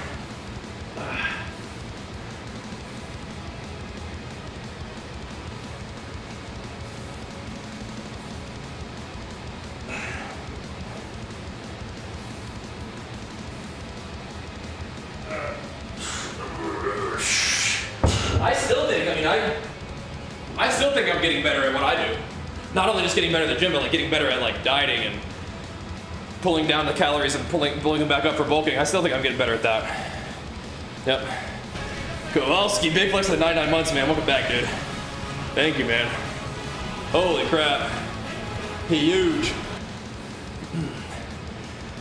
I still think I'm getting better at what I do. Not only just getting better at the gym, but like getting better at like dieting and pulling down the calories and pulling them back up for bulking. I still think I'm getting better at that. Yep. Kowalski, big flex at 99 months, man. Welcome back, dude. Thank you, man. Holy crap. Huge.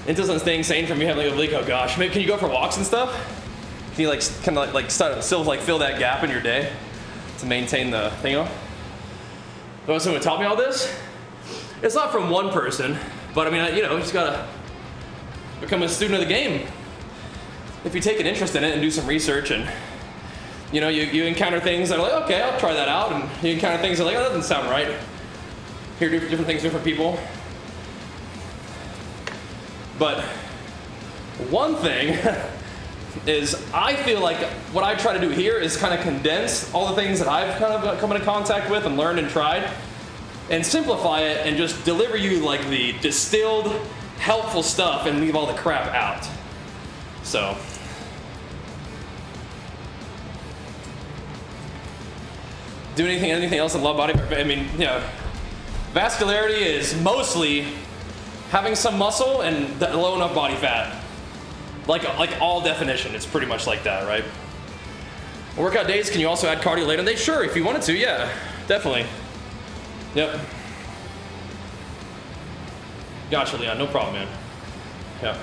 Until something staying sane from you having like oblique. Oh gosh. Maybe can you go for walks and stuff? Can you like kind of like still like fill that gap in your day to maintain the thing on? But someone taught me all this? It's not from one person, but I mean, you know, you just gotta become a student of the game. If you take an interest in it and do some research and, you know, you encounter things that are like, okay, I'll try that out, and you encounter things that are like, oh, that doesn't sound right. Hear different things, different people. But one thing is I feel like what I try to do here is kind of condense all the things that I've kind of come into contact with and learned and tried and simplify it and just deliver you like the distilled, helpful stuff and leave all the crap out. So. Do anything else in low body? I mean, you know, vascularity is mostly having some muscle and low enough body fat. Like all definition, it's pretty much like that, right? Workout days, can you also add cardio later in the day? Sure, if you wanted to, yeah, definitely. Yep. Gotcha, Leon, no problem, man. Yeah.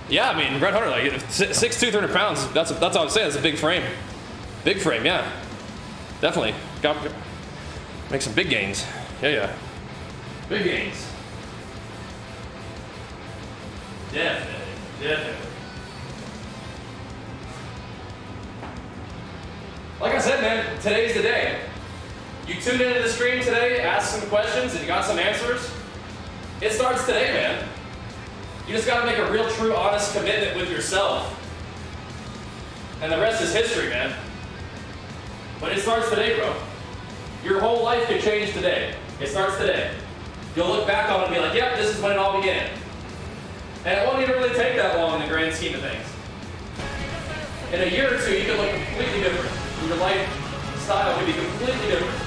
Yeah, I mean, Red Hunter, like 6'2", 300 pounds, that's all I'm saying, that's a big frame. Big frame, yeah. Definitely. Got make some big gains. Yeah. Big gains. Definitely. Like I said, man, today's the day. You tuned into the stream today, asked some questions, and you got some answers. It starts today, man. You just gotta make a real, true, honest commitment with yourself. And the rest is history, man. But it starts today, bro. Your whole life could change today. It starts today. You'll look back on it and be like, yep, this is when it all began. And it won't even really take that long in the grand scheme of things. In a year or two, you can look completely different. Your lifestyle could be completely different.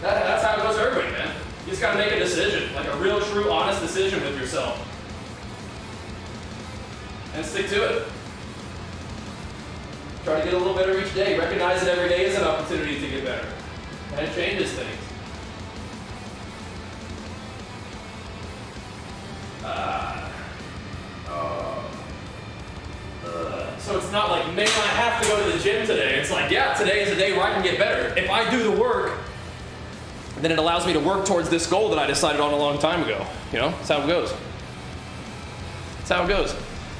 That's how it goes for everybody, man. You just gotta make a decision, like a real, true, honest decision with yourself. And stick to it. Try to get a little better each day. Recognize that every day is an opportunity to get better. And it changes things. So it's not like, man, I have to go to the gym today. It's like, yeah, today is a day where I can get better. If I do the work, then it allows me to work towards this goal that I decided on a long time ago. You know, that's how it goes. That's how it goes.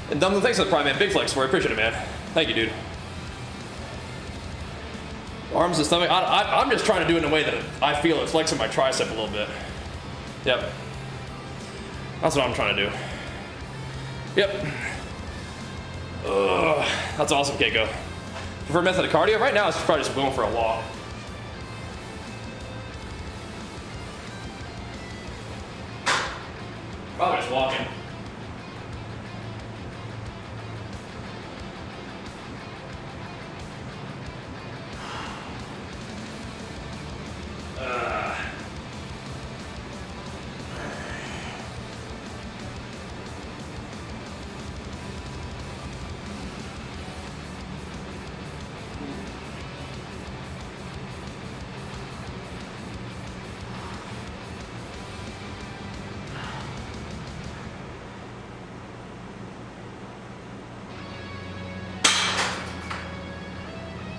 And Dumb, thanks for the prime, man. Big flex for it. Appreciate it, man. Thank you, dude. Arms and stomach. I'm just trying to do it in a way that I feel it flexing my tricep a little bit. Yep. That's what I'm trying to do. Yep. Ugh, that's awesome, Keiko. For method of cardio, right now it's probably just going for a walk. Probably just walking.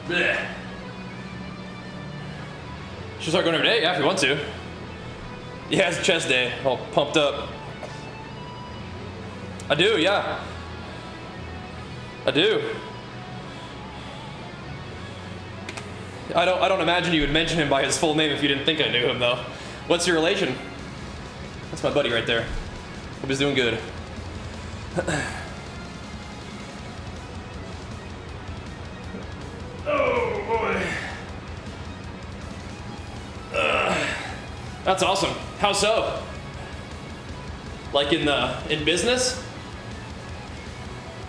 Blech. Should start going every day, yeah, if you want to. Yeah, it's chest day, all pumped up. I do, yeah. I do. I don't imagine you would mention him by his full name if you didn't think I knew him, though. What's your relation? That's my buddy right there. Hope he's doing good. Oh boy. That's awesome. How so? Like in business?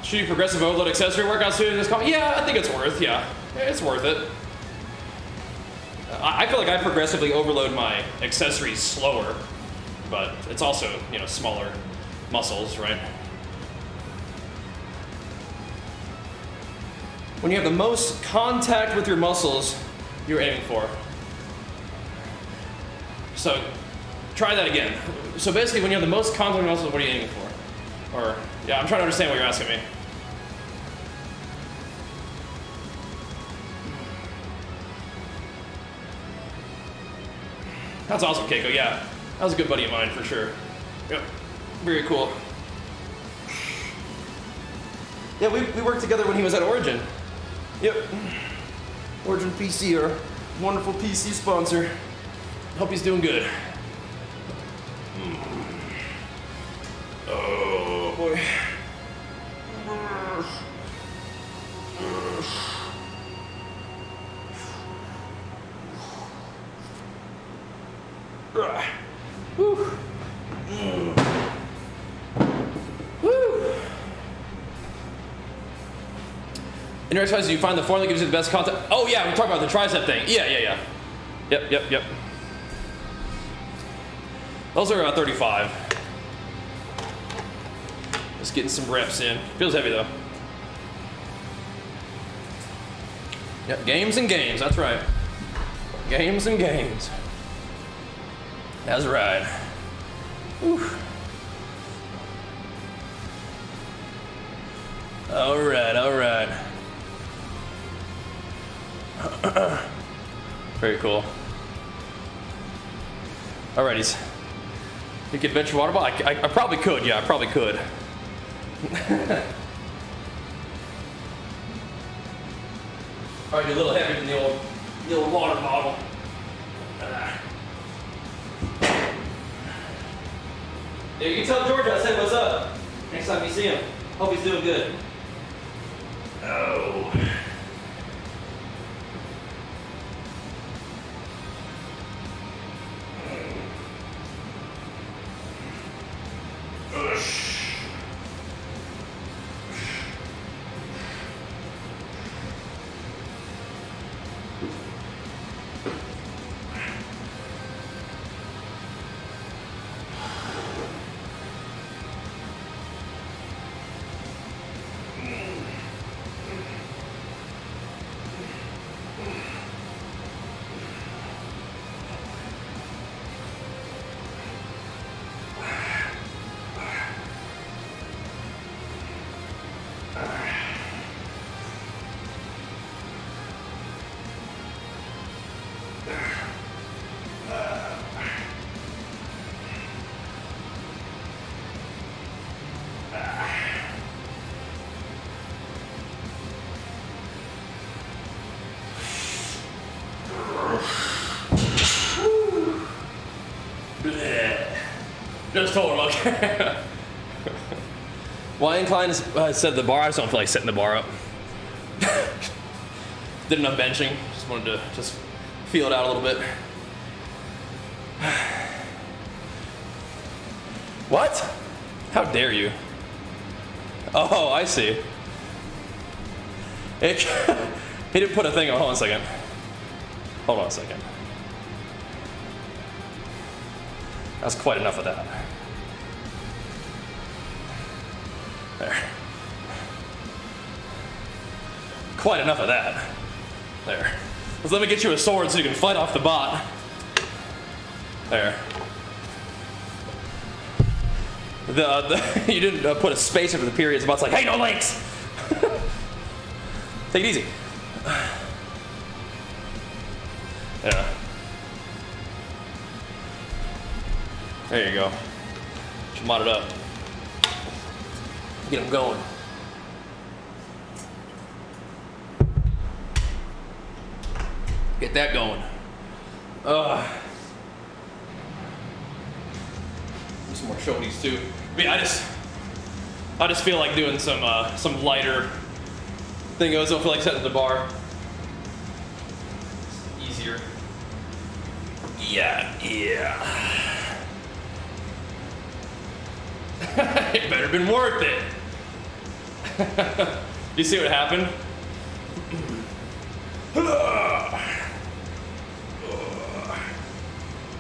Should you progressive overload accessory workouts soon in this company? Yeah, I think it's worth. Yeah, it's worth it. I feel like I progressively overload my accessories slower, but it's also, you know, smaller muscles, right? When you have the most contact with your muscles, you're aiming for. So try that again. So basically, when you have the most contact with your muscles, what are you aiming for? Or, yeah, I'm trying to understand what you're asking me. That's awesome, Keiko, yeah. That was a good buddy of mine, for sure. Yep, very cool. Yeah, we worked together when he was at Origin. Yep. Origin PC, our wonderful PC sponsor. Hope he's doing good. Oh, boy. Woo. Woo. In your exercises, you find the form that gives you the best content. Oh yeah, we're talking about the tricep thing. Yeah. Yep. Those are 35. Just getting some reps in. Feels heavy though. Yep, games and games, that's right. Games and games. That's right. Whew. All right. Very cool. Alrighties. You could bench water ball? I probably could, yeah, I probably could. Alright, a little heavier than the old water bottle. Yeah, you can tell Georgia I said what's up next time you see him. Hope he's doing good. Oh. Just told him, okay. Why incline said the bar? I just don't feel like setting the bar up. Did enough benching. Just wanted to just feel it out a little bit. What? How dare you? Oh, I see. He didn't put a thing on. Hold on a second. Hold on a second. That's quite enough of that. There. Quite enough of that. There. Let's let me get you a sword so you can fight off the bot. There. You didn't put a space after the periods. The bot's like, hey, no links! Take it easy. Yeah. There you go. Just mod it up. Get them going. Get that going. Some more shoulders too. I mean, I just feel like doing some lighter thingos. I don't feel like setting the bar. It's easier. Yeah. It better been worth it. You see what happened?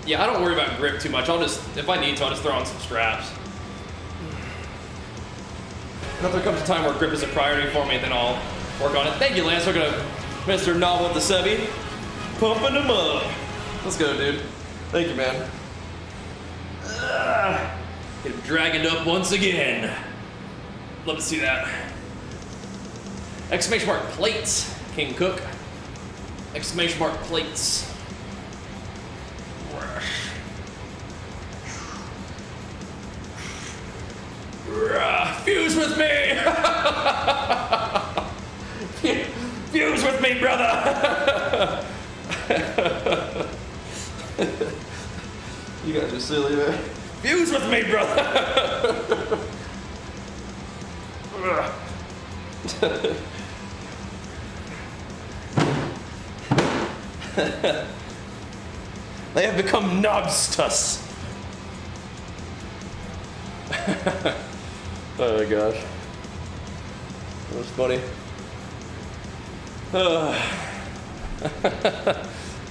Yeah, I don't worry about grip too much. If I need to, I'll just throw on some straps. And if there comes a time where grip is a priority for me, then I'll work on it. Thank you, Lance. We're gonna Mr. Novel with the Sebi. Pumping them up. Let's go, dude. Thank you, man. Get him dragging up once again. Love to see that. Exclamation mark plates, King Cook. Exclamation mark plates. Fuse with me! Fuse with me, brother! You guys are silly, man. Fuse with me, brother! They have become knobstus. Oh my gosh. That was funny.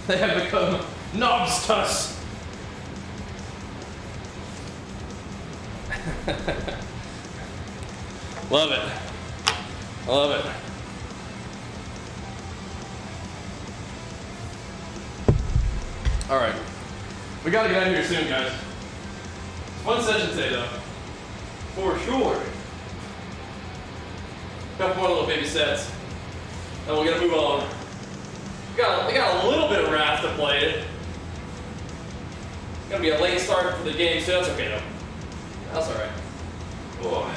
They have become knobstus. Love it. I love it. All right. We gotta get out of here soon, guys. Fun session today, though. For sure. Couple more little baby sets. And we're gonna move on. We got a little bit of wrath to play. It's gonna be a late start for the game, so that's okay though. That's alright. Oh.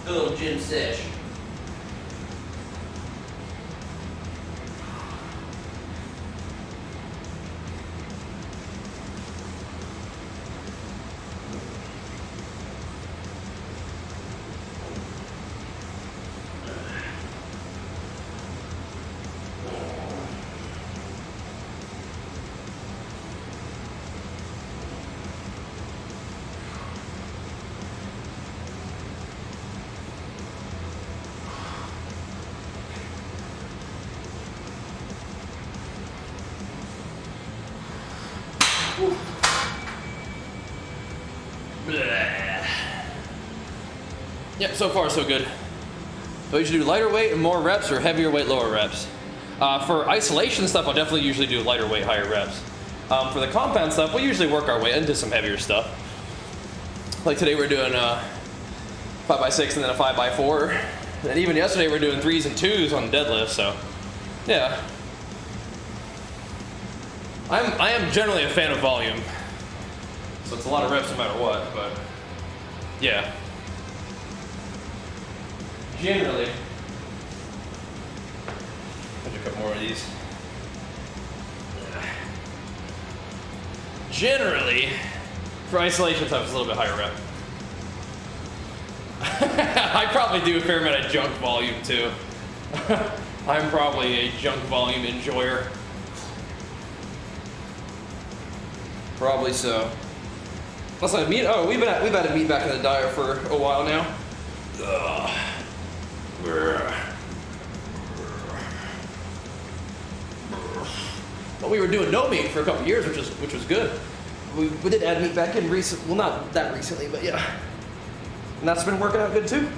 A little gym sesh. Yep, so far so good. So you should do lighter weight and more reps or heavier weight, lower reps. For isolation stuff, I'll definitely usually do lighter weight, higher reps. For the compound stuff, we usually work our way into some heavier stuff. Like today we're doing a 5x6 and then a 5x4. And even yesterday we're doing 3s and 2s on deadlift, so yeah. I am generally a fan of volume. So it's a lot of reps no matter what, but yeah. Generally, I should cut more of these. For isolation stuff, it's a little bit higher rep. I probably do a fair amount of junk volume too. I'm probably a junk volume enjoyer. Probably so. Plus, we've had a meat back in the diet for a while now. But we were doing no meat for a couple years, which was good. We did add meat back in recent. Well, not that recently, but yeah. And that's been working out good too.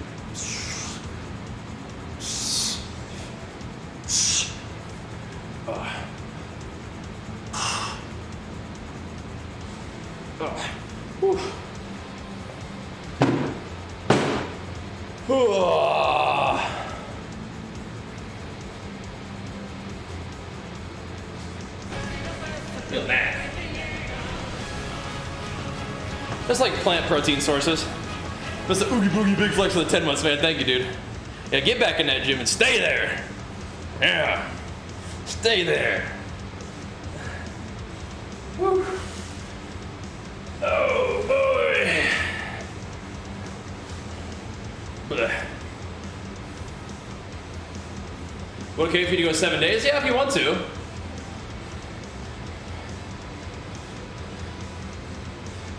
Feel that. Just like plant protein sources. That's the oogie boogie big flex for the 10 months, man. Thank you, dude. Yeah, get back in that gym and stay there. Yeah. Stay there. Woo. Oh, boy. Blech. Well, okay for you to go 7 days? Yeah, if you want to.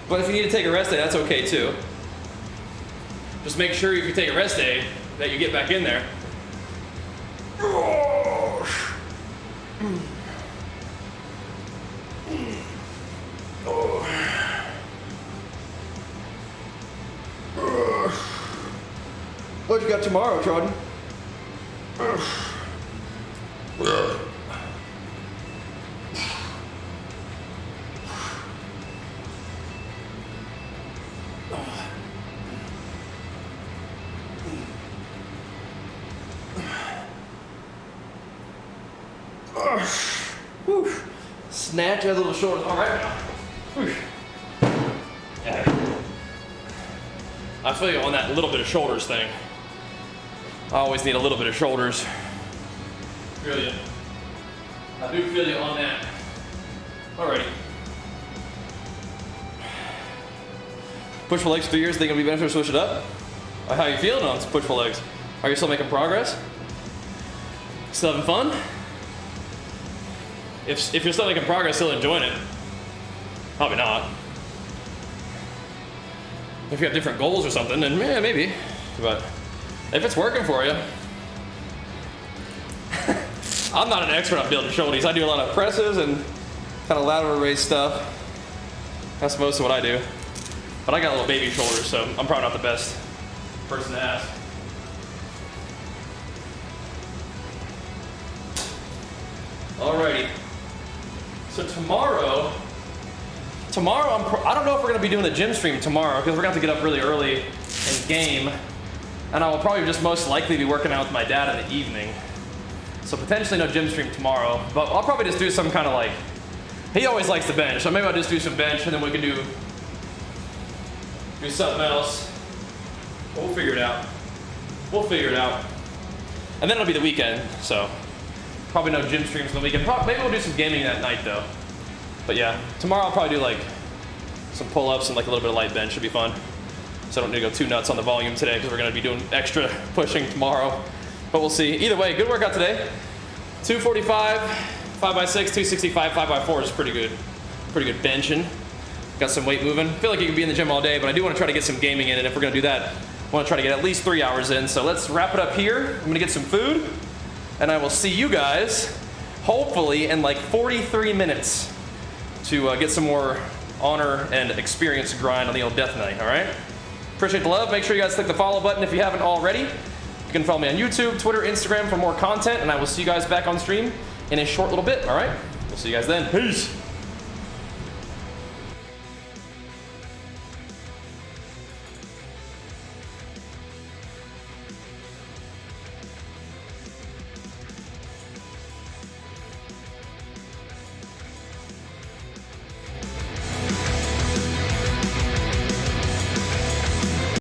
But if you need to take a rest day, that's okay too. Just make sure if you take a rest day that you get back in there. What you got tomorrow, Jordan? Snatch a little shoulders. All right now. Yeah. I feel you on that little bit of shoulders thing. I always need a little bit of shoulders. Feel you. I do feel you on that. Alrighty. Push for legs 3 years. Think it'll be beneficial to switch it up? How are you feeling on push for legs? Are you still making progress? Still having fun? If you're still making progress, still enjoying it. Probably not. If you have different goals or something, then yeah, maybe. But if it's working for you. I'm not an expert on building shoulders. I do a lot of presses and kind of lateral raise stuff. That's most of what I do. But I got little baby shoulders, so I'm probably not the best person to ask. Alrighty. So tomorrow I don't know if we're gonna be doing a gym stream tomorrow because we're gonna have to get up really early and game, and I will probably just most likely be working out with my dad in the evening. So potentially no gym stream tomorrow, but I'll probably just do some kind of like, he always likes to bench, so maybe I'll just do some bench and then we can do something else. We'll figure it out. We'll figure it out. And then it'll be the weekend, so probably no gym streams on the weekend. Maybe we'll do some gaming that night though. But yeah, tomorrow I'll probably do like some pull-ups and like a little bit of light bench. Should be fun. So I don't need to go too nuts on the volume today because we're gonna be doing extra pushing tomorrow. But we'll see. Either way, good workout today. 245, 5x6, 265, 5x4 is pretty good. Pretty good benching. Got some weight moving. Feel like you can be in the gym all day, but I do want to try to get some gaming in, and if we're gonna do that, I want to try to get at least 3 hours in. So let's wrap it up here. I'm gonna get some food, and I will see you guys hopefully in like 43 minutes to get some more honor and experience grind on the old death night. All right. Appreciate the love. Make sure you guys click the follow button if you haven't already. You can follow me on YouTube, Twitter, Instagram for more content, and I will see you guys back on stream in a short little bit. All right. We'll see you guys then. Peace.